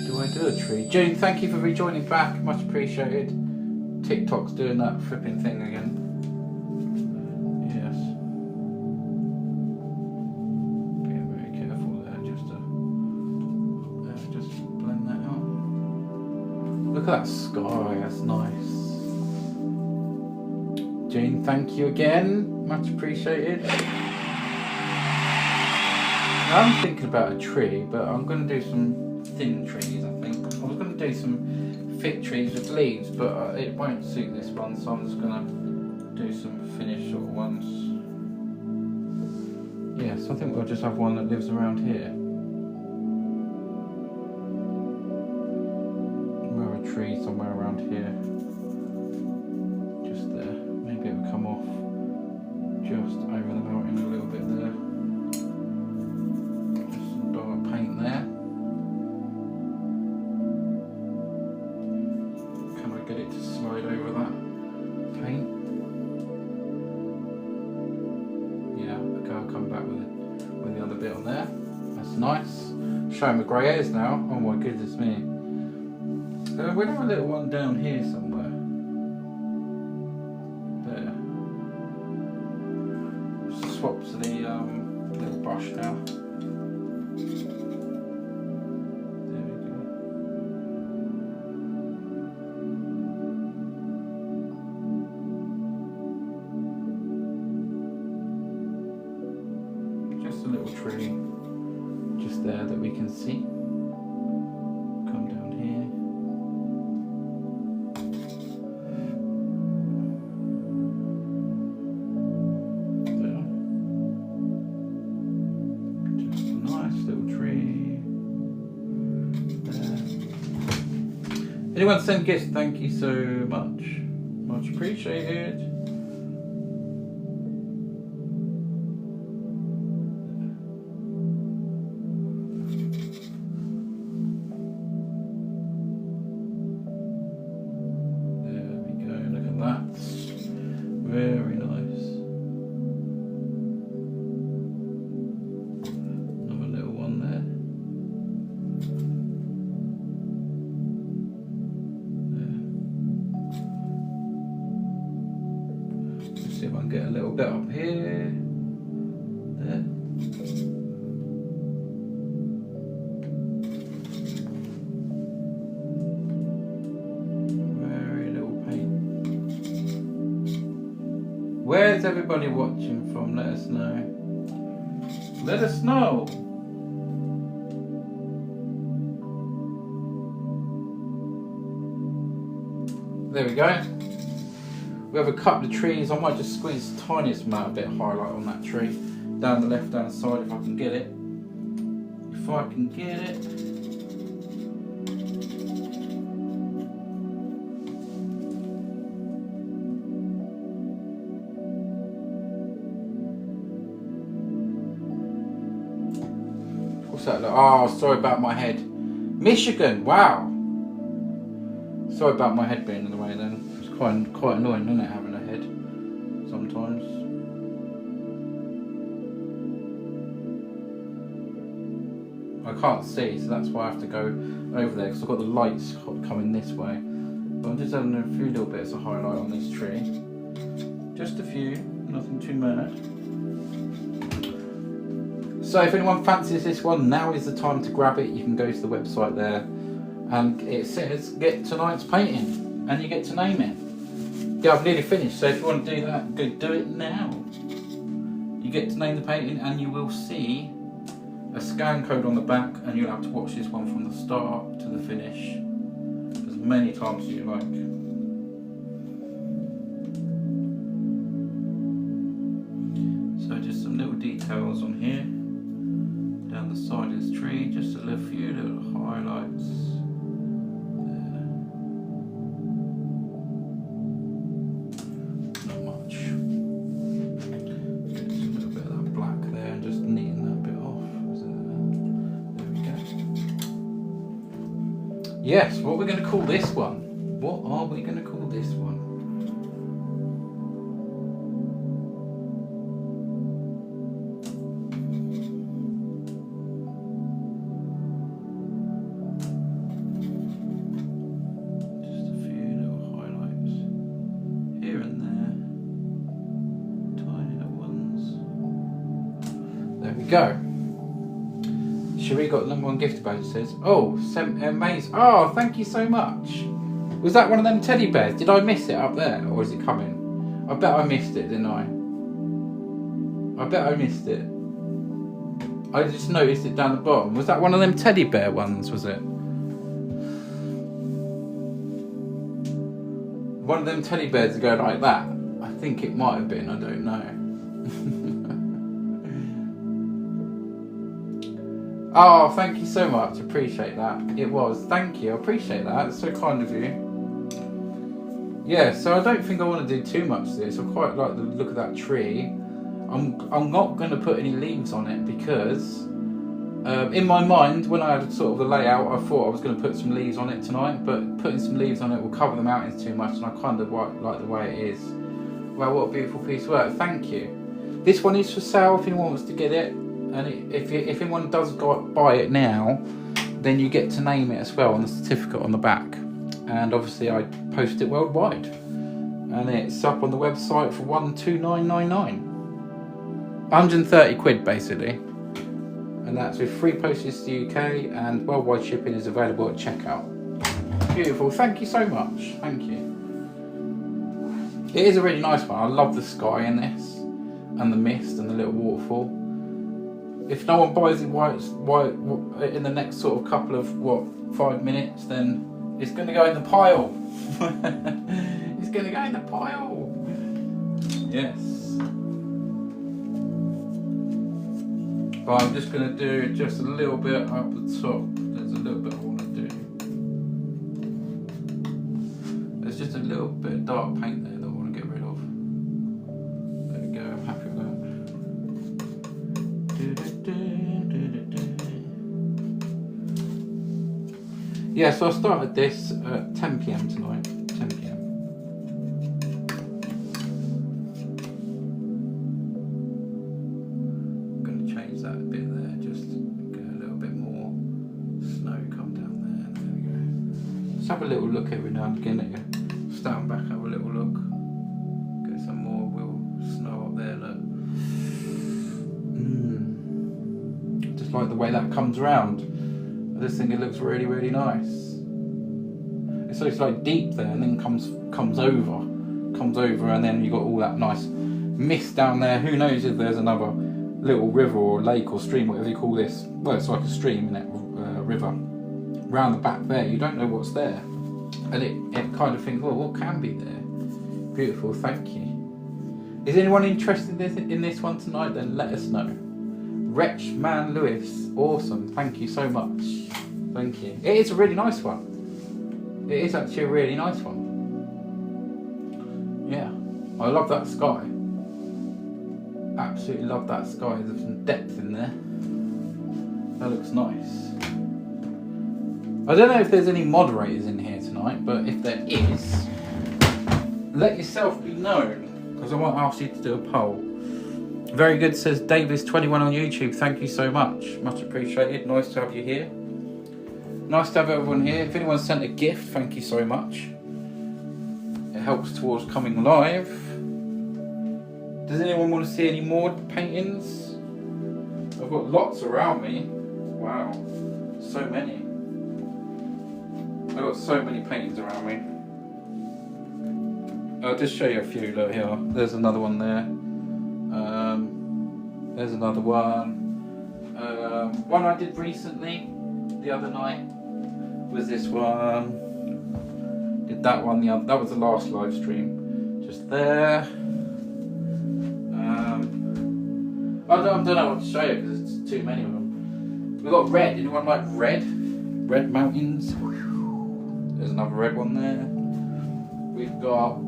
Do I do a tree? June, thank you for rejoining back. Much appreciated. TikTok's doing that flipping thing again. Yes. Being very careful there, just blend that out. Look at that sky, that's nice. Jane, thank you again. Much appreciated. I'm thinking about a tree, but I'm going to do some thin trees, I think. I was going to do some thick trees with leaves, but it won't suit this one, so I'm just going to do some finished sort of ones. Yeah, so I think we'll just have one that lives around here. We'll have a tree somewhere around here. Just there. Maybe it will come off just over the mountain a little bit there. Just some dark paint there. Can I get it to slide over that paint? Yeah, okay, I'll come back with the other bit on there. That's nice. Showing my grey hairs now. Oh my goodness me. We'll have a little one down here somewhere. There. Swap to the little brush now. There we go. Just a little tree, just there that we can see. Come down here. Anyone send gifts? Thank you so much. Much appreciated. There we go. Look at that. Very nice. Another little one there. See if I can get a little bit up here. There. Very little paint. Where's everybody watching from? Let us know. Let us know. There we go. We have a couple of trees. I might just squeeze the tiniest amount of bit of highlight on that tree. Down the left hand side if I can get it. If I can get it. What's that? Oh, sorry about my head. Michigan, wow. Sorry about my head being in the way then. Quite annoying, isn't it, having a head sometimes. I can't see, so that's why I have to go over there because I've got the lights coming this way. But I'm just having a few little bits of highlight on this tree. Just a few, nothing too mad. So if anyone fancies this one, now is the time to grab it. You can go to the website there and it says get tonight's painting and you get to name it. Yeah, I've nearly finished, so if you want to do that, go do it now. You get to name the painting and you will see a scan code on the back and you'll have to watch this one from the start to the finish as many times as you like. So just some little details on here, down the side of this tree, just a few little highlights. Yes, what we're going to call this one? What are we going to call this one? Just a few little highlights here and there. Tiny little ones. There we go. Cherie got number one gift badge, says. Oh, amazing. Oh, thank you so much. Was that one of them teddy bears? Did I miss it up there, or is it coming? I bet I missed it, didn't I? I bet I missed it. I just noticed it down the bottom. Was that one of them teddy bear ones, was it? One of them teddy bears that go like that? I think it might have been, I don't know. Oh, thank you so much. Appreciate that. It was. Thank you. I appreciate that. It's so kind of you. Yeah, so I don't think I want to do too much to this. I quite like the look of that tree. I'm not going to put any leaves on it because in my mind, when I had sort of the layout, I thought I was going to put some leaves on it tonight, but putting some leaves on it will cover the mountains too much, and I kind of like the way it is. Well, what a beautiful piece of work. Thank you. This one is for sale if anyone wants to get it. And if anyone does buy it now, then you get to name it as well on the certificate on the back. And obviously I post it worldwide. And it's up on the website for £129.99. 130 quid basically. And that's with free postage to the UK, and worldwide shipping is available at checkout. Beautiful, thank you so much. Thank you. It is a really nice one. I love the sky in this, and the mist and the little waterfall. If no one buys it in the next sort of couple of 5 minutes, then it's going to go in the pile. It's going to go in the pile. Yes. But I'm just going to do just a little bit up the top. There's a little bit I want to do. There's just a little bit of dark paint there that I want to get rid of. There we go. I'm happy with that. Yeah, so I started this at 10 PM tonight. 10 PM. I'm going to change that a bit there, just get a little bit more snow come down there. There we go. Just have a little look every now and again at you. Stand back, have a little look. Get some more real snow up there, look. Just like the way that comes around. I just think it looks really, really nice. So it's like deep there, and then comes over, and then you got all that nice mist down there. Who knows if there's another little river or lake or stream, whatever you call this. Well, it's like a stream, isn't it? River. Round the back there, you don't know what's there, and it kind of thinks, well, what can be there? Beautiful, thank you. Is anyone interested in this one tonight? Then let us know. Wretch Man Lewis, awesome, thank you so much. Thank you. It is a really nice one. It is actually a really nice one. Yeah, I love that sky. Absolutely love that sky. There's some depth in there. That looks nice. I don't know if there's any moderators in here tonight, but if there is, let yourself be known, because I might ask you to do a poll. Very good, says Davis21 on YouTube. Thank you so much. Much appreciated. Nice to have you here. Nice to have everyone here. If anyone sent a gift, thank you so much. It helps towards coming live. Does anyone want to see any more paintings? I've got lots around me. Wow, so many. I've got so many paintings around me. I'll just show you a few. Look here. There's another one there. There's another one. One I did recently, the other night, was this one. Did that one the other. That was the last live stream. Just there. I don't know what to show you because it's too many of them. We've got red. Anyone like red? Red mountains. There's another red one there. We've got.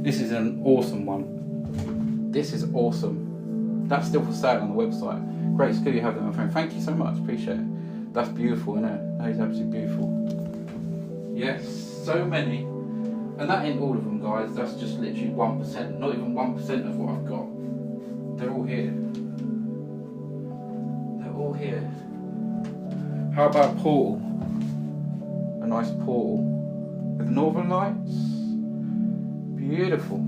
This is an awesome one. This is awesome. That's still for sale on the website. Great skill you have there, my friend. Thank you so much. Appreciate it. That's beautiful, isn't it? That is absolutely beautiful. Yes, so many. And that ain't all of them, guys. That's just literally 1%. Not even 1% of what I've got. They're all here. They're all here. How about portal? A nice portal with northern lights. Beautiful.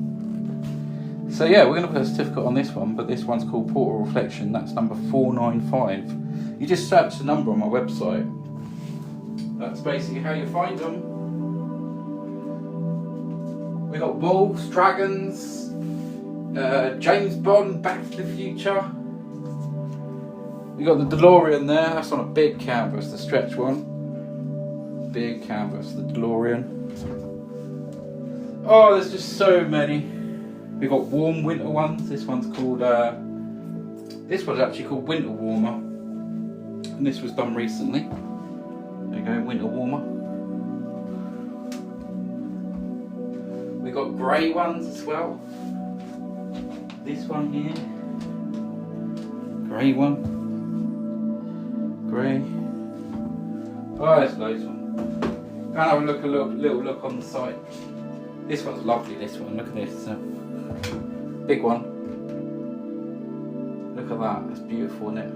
So yeah, we're going to put a certificate on this one, but this one's called Portal Reflection. That's number 495. You just search the number on my website. That's basically how you find them. We got wolves, dragons, James Bond, Back to the Future. We got the DeLorean there. That's on a big canvas, the stretch one. Big canvas, the DeLorean. Oh, there's just so many. We got warm winter ones. This one's called. This one's actually called Winter Warmer, and this was done recently. There you go, Winter Warmer. We got grey ones as well. This one here, grey one, grey. Oh, there's loads of them. Go and have a little look on the site. This one's lovely. This one, look at this. Big one. Look at that. That's beautiful, isn't it?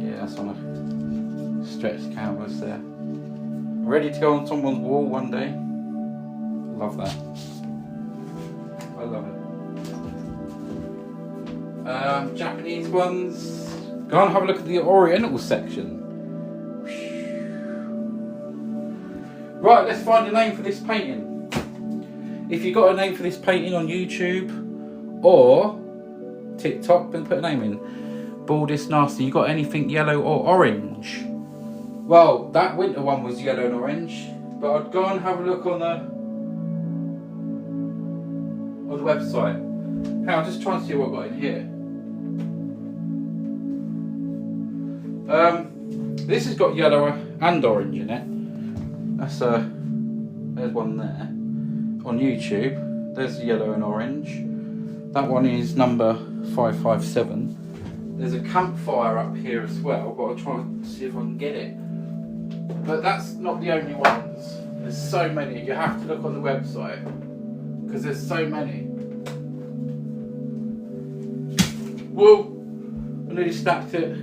Yeah, that's on a stretched canvas there. Ready to go on someone's wall one day. Love that. I love it. Japanese ones. Go and have a look at the Oriental section. Right, let's find a name for this painting. If you've got a name for this painting on YouTube or TikTok, then put a name in. Baldest Nasty. You got anything yellow or orange? Well, that winter one was yellow and orange, but I'd go and have a look on the website. Hang on, just trying to see what I've got in here. This has got yellow and orange in it. That's there's one there. On YouTube, there's the yellow and orange. That one is number 557. There's a campfire up here as well, but I'll try and see if I can get it. But that's not the only ones. There's so many. You have to look on the website because there's so many. Whoa! I nearly stacked it.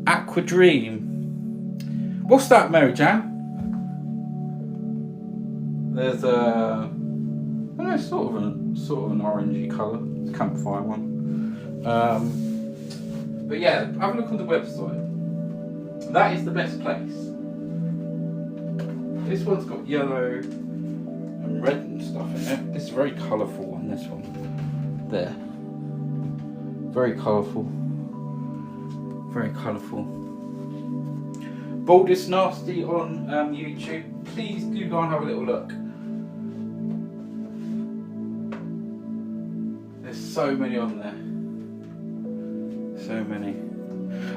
Aqua Dream. What's that, Mary Jan? There's a, I don't know, sort of an orangey colour, campfire one. But yeah, have a look on the website. That is the best place. This one's got yellow and red and stuff in it. This is a very colourful one. This one, there, very colourful, very colourful. Baldest Nasty on YouTube. Please do go and have a little look. There's so many on there. So many.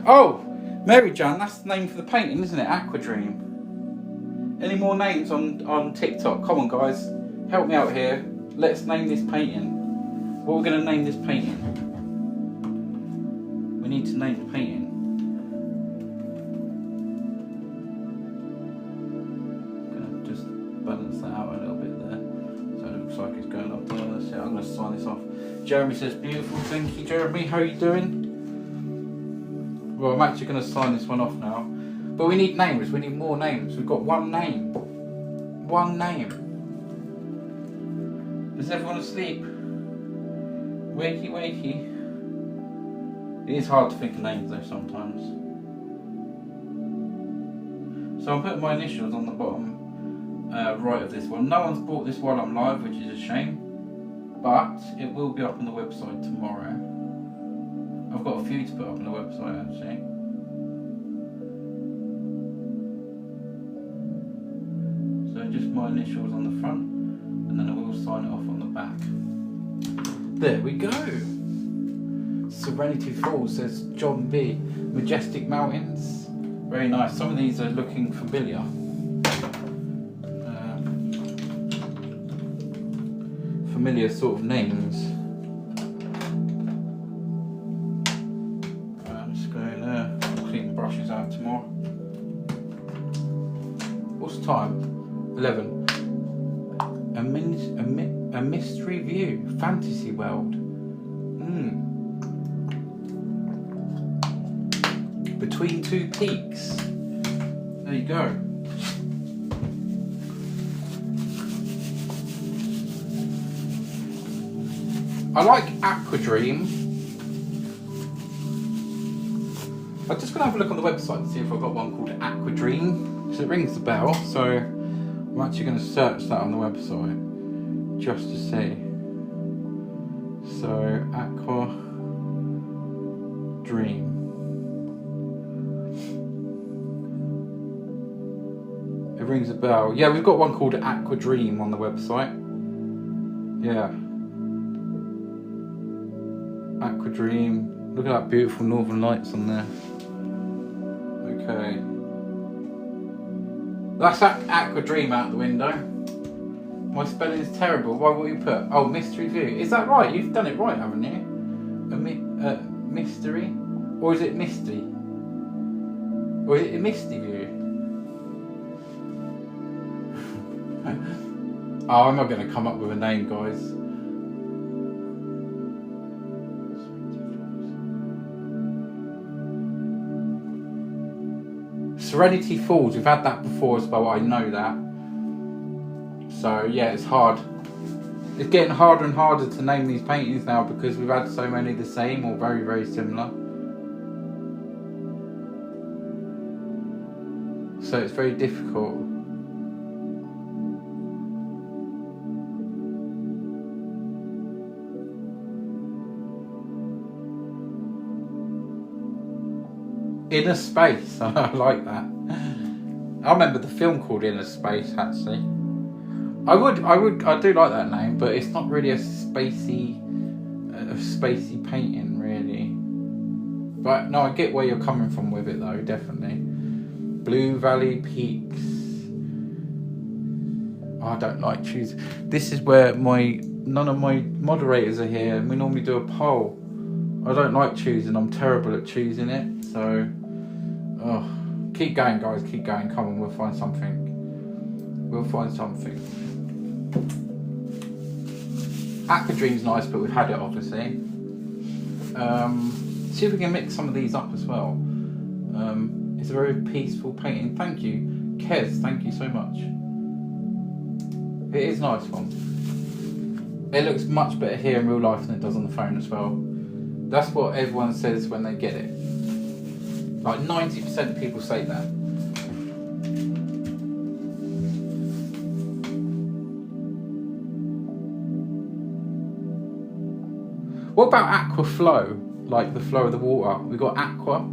Oh! Mary Jan, that's the name for the painting, isn't it? Aqua Dream. Any more names on TikTok? Come on, guys. Help me out here. Let's name this painting. What are we going to name this painting? We need to name the painting. Balance that out a little bit there, so it looks like it's going up there. That's it. I'm going to sign this off. Jeremy says beautiful. Thank you, Jeremy. How are you doing? Well, I'm actually going to sign this one off now, but we need names. We need more names. We've got one name. One name. Is everyone asleep? Wakey, wakey. It is hard to think of names though sometimes. So I'm putting my initials on the bottom right of this one. No one's bought this while I'm live, which is a shame, but it will be up on the website tomorrow. I've got a few to put up on the website actually. So just my initials on the front, and then I will sign it off on the back. There we go. Serenity Falls, says John B. Majestic Mountains. Very nice. Some of these are looking familiar. Familiar sort of names. What's the time? 11. A mystery view. Fantasy world. Between two peaks. There you go. I like Aquadream. I'm just going to have a look on the website and see if I've got one called Aquadream. So it rings the bell. So I'm actually going to search that on the website just to see. So Aquadream. It rings a bell. Yeah, we've got one called Aquadream on the website. Yeah. Aquadream. Look at that beautiful northern lights on there. Okay. That's Aquadream out the window. My spelling is terrible. Why will you put? Oh, mystery view. Is that right? You've done it right, haven't you? Mystery? Or is it misty? Or is it a misty view? Oh, I'm not going to come up with a name, guys. Serenity Falls, we've had that before as well, I know that. So yeah, it's hard. It's getting harder and harder to name these paintings now because we've had so many the same or very, very similar. So it's very difficult. Inner Space, I like that. I remember the film called Inner Space actually. I do like that name, but it's not really a spacey painting really. But no, I get where you're coming from with it though, definitely. Blue Valley Peaks. Oh, I don't like choosing. This is where none of my moderators are here, and we normally do a poll. I don't like choosing. I'm terrible at choosing it. So, keep going, guys. Keep going. Come on, we'll find something. We'll find something. Aquadream's nice, but we've had it obviously. See if we can mix some of these up as well. It's a very peaceful painting. Thank you, Kez. Thank you so much. It is a nice one. It looks much better here in real life than it does on the phone as well. That's what everyone says when they get it. Like 90% of people say that. What about aqua flow? Like the flow of the water. We've got aqua,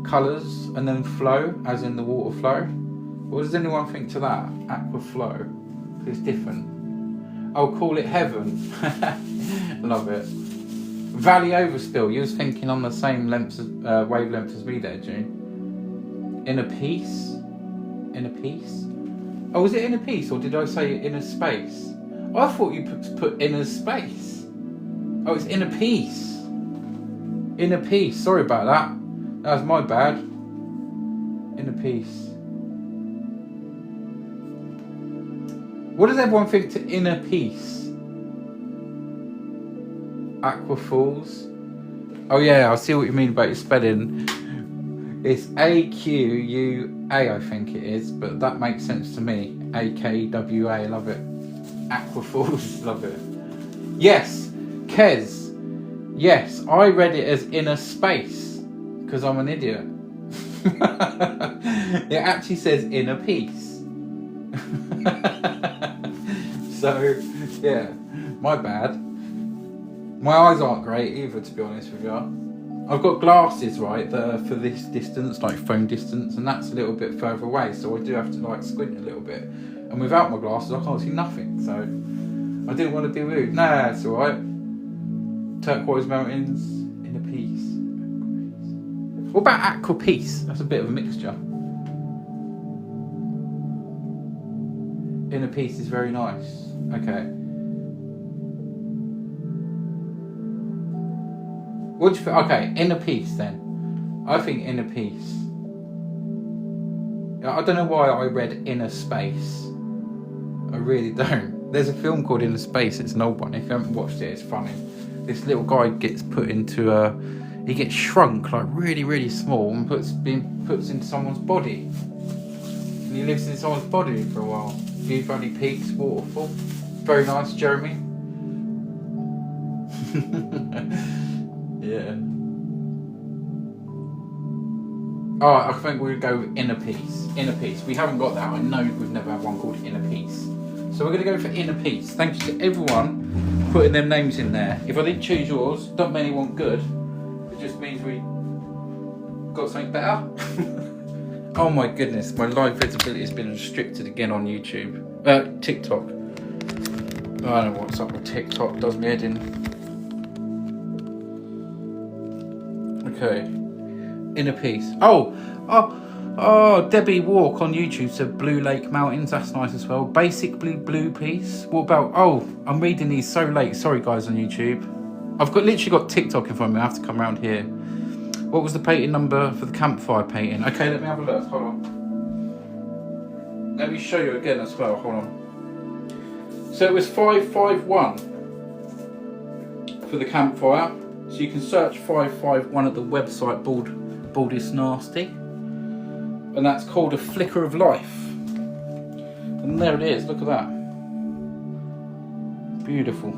colours, and then flow, as in the water flow. What does anyone think to that? Aqua flow. It's different. I'll call it heaven. Love it. Valley overspill. You was thinking on the same wavelength as me there, June. Inner peace. Inner peace. Oh, was it inner peace or did I say inner space? I thought you put inner space. Oh, it's inner peace. Inner peace. Sorry about that. That was my bad. Inner peace. What does everyone think to inner peace? Aqua Falls. Oh yeah, I see what you mean about your spelling. It's A-Q-U-A, I think it is, but that makes sense to me. A-K-W-A, love it. Aqua Falls, love it. Yes, Kez. Yes, I read it as inner space, because I'm an idiot. It actually says inner peace. So, yeah, my bad. My eyes aren't great either, to be honest with you. I've got glasses, right, that are for this distance, like phone distance, and that's a little bit further away, so I do have to like squint a little bit. And without my glasses, I can't see nothing, so I didn't want to be rude. Nah, it's alright. Turquoise mountains, inner peace. What about aqua peace? That's a bit of a mixture. Inner peace is very nice. Okay. What do you think? Okay, inner peace then. I think inner peace. I don't know why I read Inner Space. I really don't. There's a film called Inner Space. It's an old one. If you haven't watched it, it's funny. This little guy gets put into he gets shrunk like really, really small and puts into someone's body. And he lives in someone's body for a while. View Valley Peaks waterfall. Very nice, Jeremy. Yeah. Alright, I think we'll go with Inner Peace. Inner Peace. We haven't got that. I know we've never had one called Inner Peace. So we're going to go for Inner Peace. Thank you to everyone putting them names in there. If I didn't choose yours, don't mean anyone good. It just means we got something better. Oh my goodness, my live visibility has been restricted again on YouTube. TikTok. I don't know what's up with TikTok. Does me head in. Okay. Inner Peace. Oh, Debbie Walk on YouTube said Blue Lake Mountains. That's nice as well. Basic blue piece. What about? Oh, I'm reading these so late. Sorry guys on YouTube. I've literally got TikTok in front of me. I have to come around here. What was the painting number for the campfire painting? Okay, let me have a look. Hold on. Let me show you again as well. Hold on. So it was 551 for the campfire. So you can search 551 at the website Bald is Nasty. And that's called A Flicker of Life. And there it is. Look at that. Beautiful.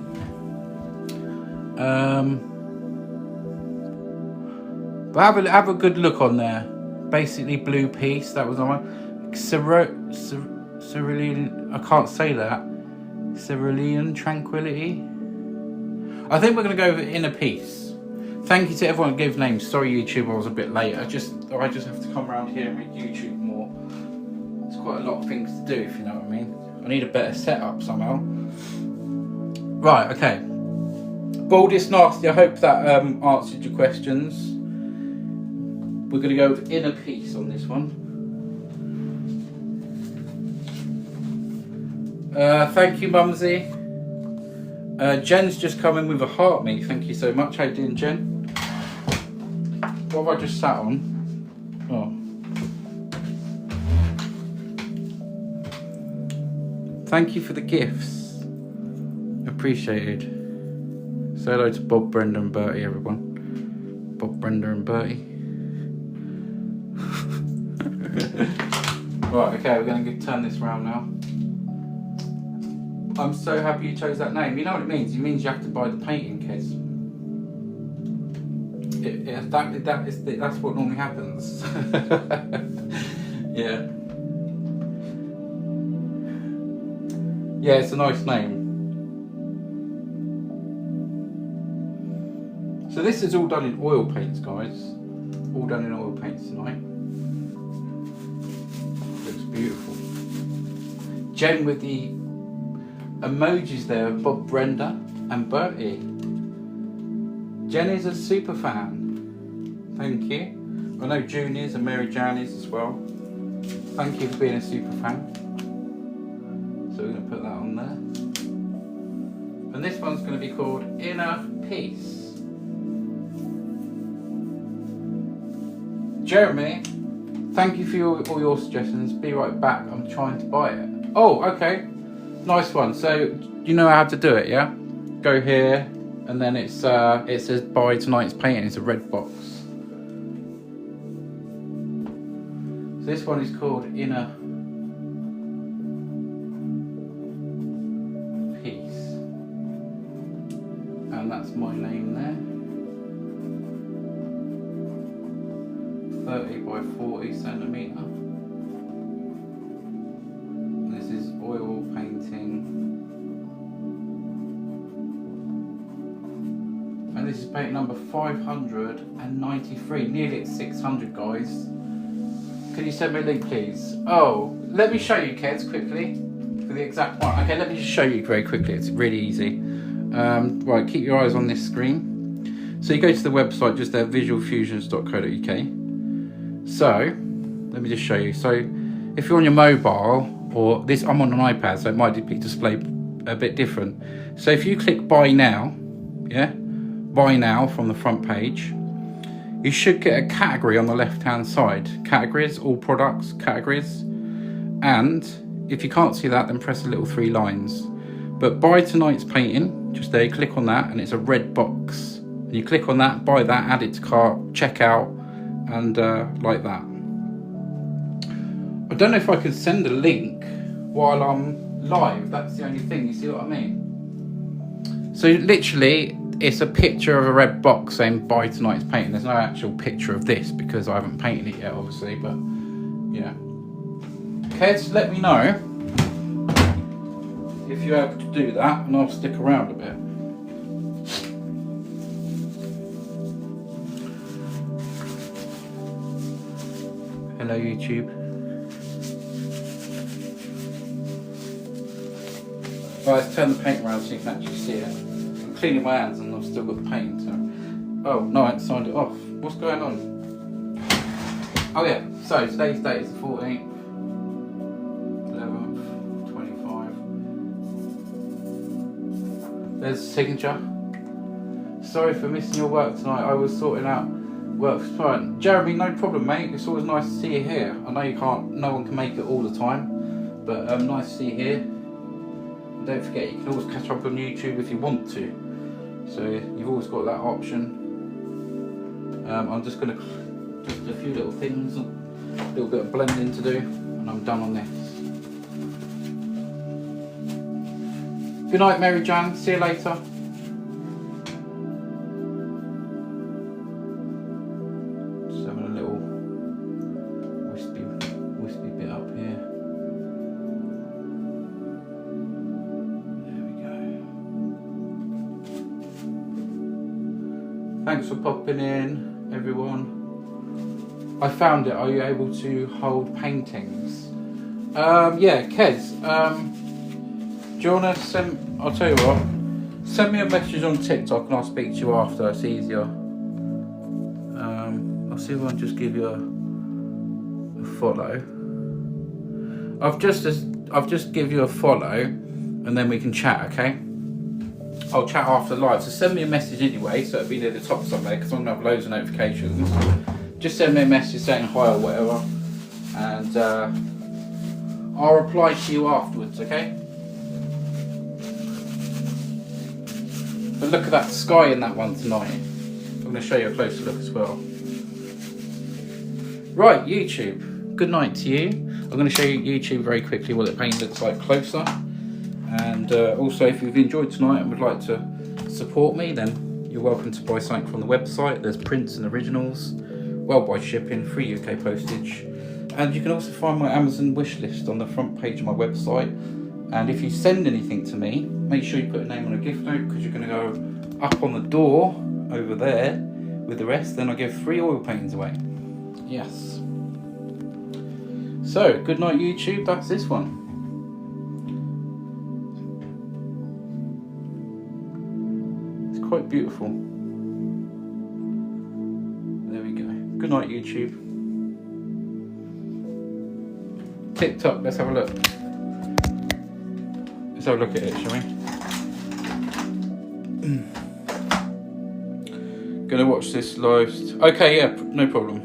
But have a good look on there. Basically blue piece. That was on my Cerulean. I can't say that. Cerulean Tranquility. I think we're going to go with Inner Peace. Thank you to everyone who gave names. Sorry YouTube, I was a bit late. I just have to come around here and read YouTube more. It's quite a lot of things to do, if you know what I mean. I need a better setup somehow. Right, okay. Bald is Nasty. I hope that answered your questions. We're going to go with Inner Peace on this one. Thank you, Mumsy. Jen's just come in with a heart me. Thank you so much. How you doing, Jen? What have I just sat on? Oh. Thank you for the gifts. Appreciated. Say hello to Bob, Brenda and Bertie, everyone. Bob, Brenda and Bertie. Right, okay, we're going to turn this round now. I'm so happy you chose that name. You know what it means? It means you have to buy the painting kits. That's what normally happens. Yeah. Yeah, it's a nice name. So this is all done in oil paints, guys. All done in oil paints tonight. Looks beautiful. Jen with the emojis there of Bob, Brenda and Bertie. Jen is a super fan. Thank you. I know June is and Mary Jan is as well. Thank you for being a super fan. So we're going to put that on there. And this one's going to be called Inner Peace. Jeremy, thank you for all your suggestions. Be right back. I'm trying to buy it. Oh, okay. Nice one. So you know how to do it, yeah? Go here, and then it says buy tonight's painting. It's a red box. So this one is called Inner Peace, and that's my name there. 30 by 40 centimetre. And this is oil painting. And this is painting number 593, nearly at 600, guys. Can you send me a link, please? Oh, let me show you, kids, quickly, for the exact one. Okay, let me just show you very quickly. It's really easy. Right, keep your eyes on this screen. So you go to the website just there, visualfusions.co.uk. So, let me just show you. So, if you're on your mobile, or this, I'm on an iPad, so it might be display a bit different. So if you click buy now, yeah, buy now from the front page, you should get a category on the left hand side. Categories, all products, categories. And if you can't see that, then press the little 3 lines. But buy tonight's painting, just there, click on that, and it's a red box. And you click on that, buy that, add it to cart, check out, and like that. I don't know if I can send a link while I'm live, that's the only thing, you see what I mean? So literally, it's a picture of a red box saying buy tonight's painting. There's no actual picture of this because I haven't painted it yet, obviously, but yeah. Kez, let me know if you're able to do that, and I'll stick around a bit. Hello, YouTube. Right, let's turn the paint around so you can actually see it. I'm cleaning my hands and I've still got the paint. So. Oh, no, I haven't signed it off. What's going on? Oh yeah, so today's date is the 14th. 11th, 25. There's the signature. Sorry for missing your work tonight. I was sorting out work for fun. Jeremy, no problem, mate. It's always nice to see you here. I know you can't, no one can make it all the time, but nice to see you here. And don't forget, you can always catch up on YouTube if you want to. So you've always got that option. I'm just gonna just a few little things, a little bit of blending to do, and I'm done on this. Good night, Mary Jan. See you later. Just having a little wispy bit up here. There we go. Thanks for popping in, everyone. I found it. Are you able to hold paintings? Yeah, Kez. Do you want to send... I'll tell you what. Send me a message on TikTok and I'll speak to you after. It's easier. I'll see if I can just give you a follow. I've just give you a follow and then we can chat, okay? I'll chat after live. So send me a message anyway, so it'll be near the top somewhere because I'm going to have loads of notifications. Just send me a message saying hi or whatever, and I'll reply to you afterwards, okay? But look at that sky in that one tonight. I'm going to show you a closer look as well. Right, YouTube, good night to you. I'm going to show you YouTube very quickly what the paint looks like closer. And also, if you've enjoyed tonight and would like to support me, then you're welcome to buy something from the website. There's prints and originals, worldwide shipping, free UK postage. And you can also find my Amazon wish list on the front page of my website. And if you send anything to me, make sure you put a name on a gift note, because you're going to go up on the door over there with the rest. Then I give free oil paintings away. Yes. So, good night, YouTube. That's this one. It's quite beautiful. There we go. Good night, YouTube. TikTok, let's have a look. Let's have a look at it, shall we? Gonna watch this live. Okay, yeah, no problem.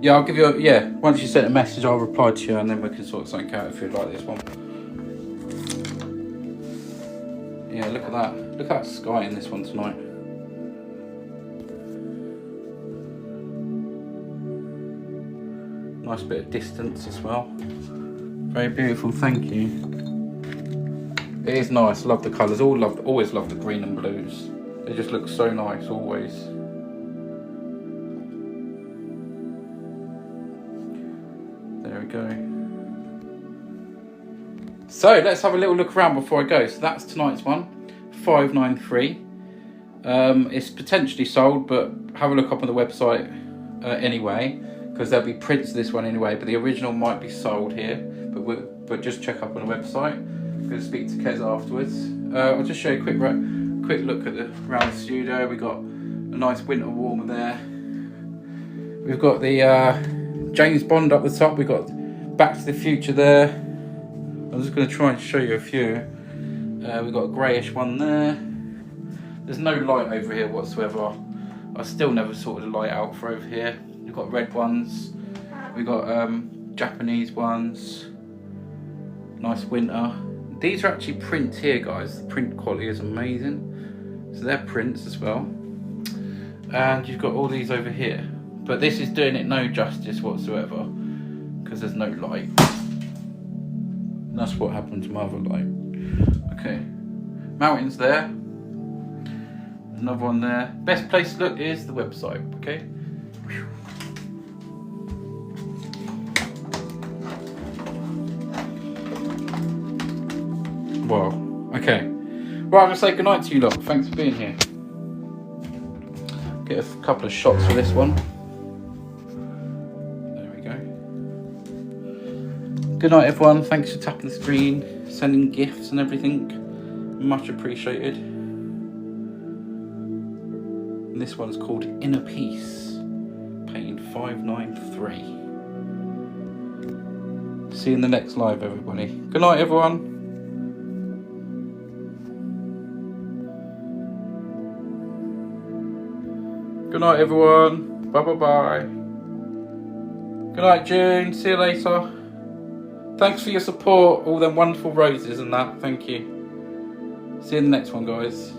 Yeah, I'll give you a, yeah, once you send a message, I'll reply to you and then we can sort something out if you'd like this one. Yeah, look at that. Look at that sky in this one tonight. Nice bit of distance as well. Very beautiful, thank you. It is nice, love the colours. Always love the green and blues. They just look so nice, always. There we go. So let's have a little look around before I go. So that's tonight's one, 593. It's potentially sold, but have a look up on the website anyway, because there'll be prints of this one anyway, but the original might be sold here, but just check up on the website. I'm going to speak to Kez afterwards. I'll just show you a quick look at around the studio. We've got a nice winter warmer there. We've got the James Bond up the top. We've got Back to the Future there. I'm just going to try and show you a few. We've got a greyish one there. There's no light over here whatsoever. I still never sorted the light out for over here. We've got red ones. We've got Japanese ones. Nice winter. These are actually prints here, guys. The print quality is amazing. So they're prints as well. And you've got all these over here. But this is doing it no justice whatsoever because there's no light. And that's what happened to my other light. Okay. Mountains there. Another one there. Best place to look is the website, okay? Wow. Okay. Right, I'm gonna say goodnight to you lot. Thanks for being here. Get a couple of shots for this one. There we go. Good night, everyone. Thanks for tapping the screen, sending gifts and everything. Much appreciated. And this one's called Inner Peace, painted 593. See you in the next live, everybody. Good night, everyone. Good night, everyone. Bye bye bye. Good night, June. See you later. Thanks for your support, all them wonderful roses and that. Thank you. See you in the next one, guys.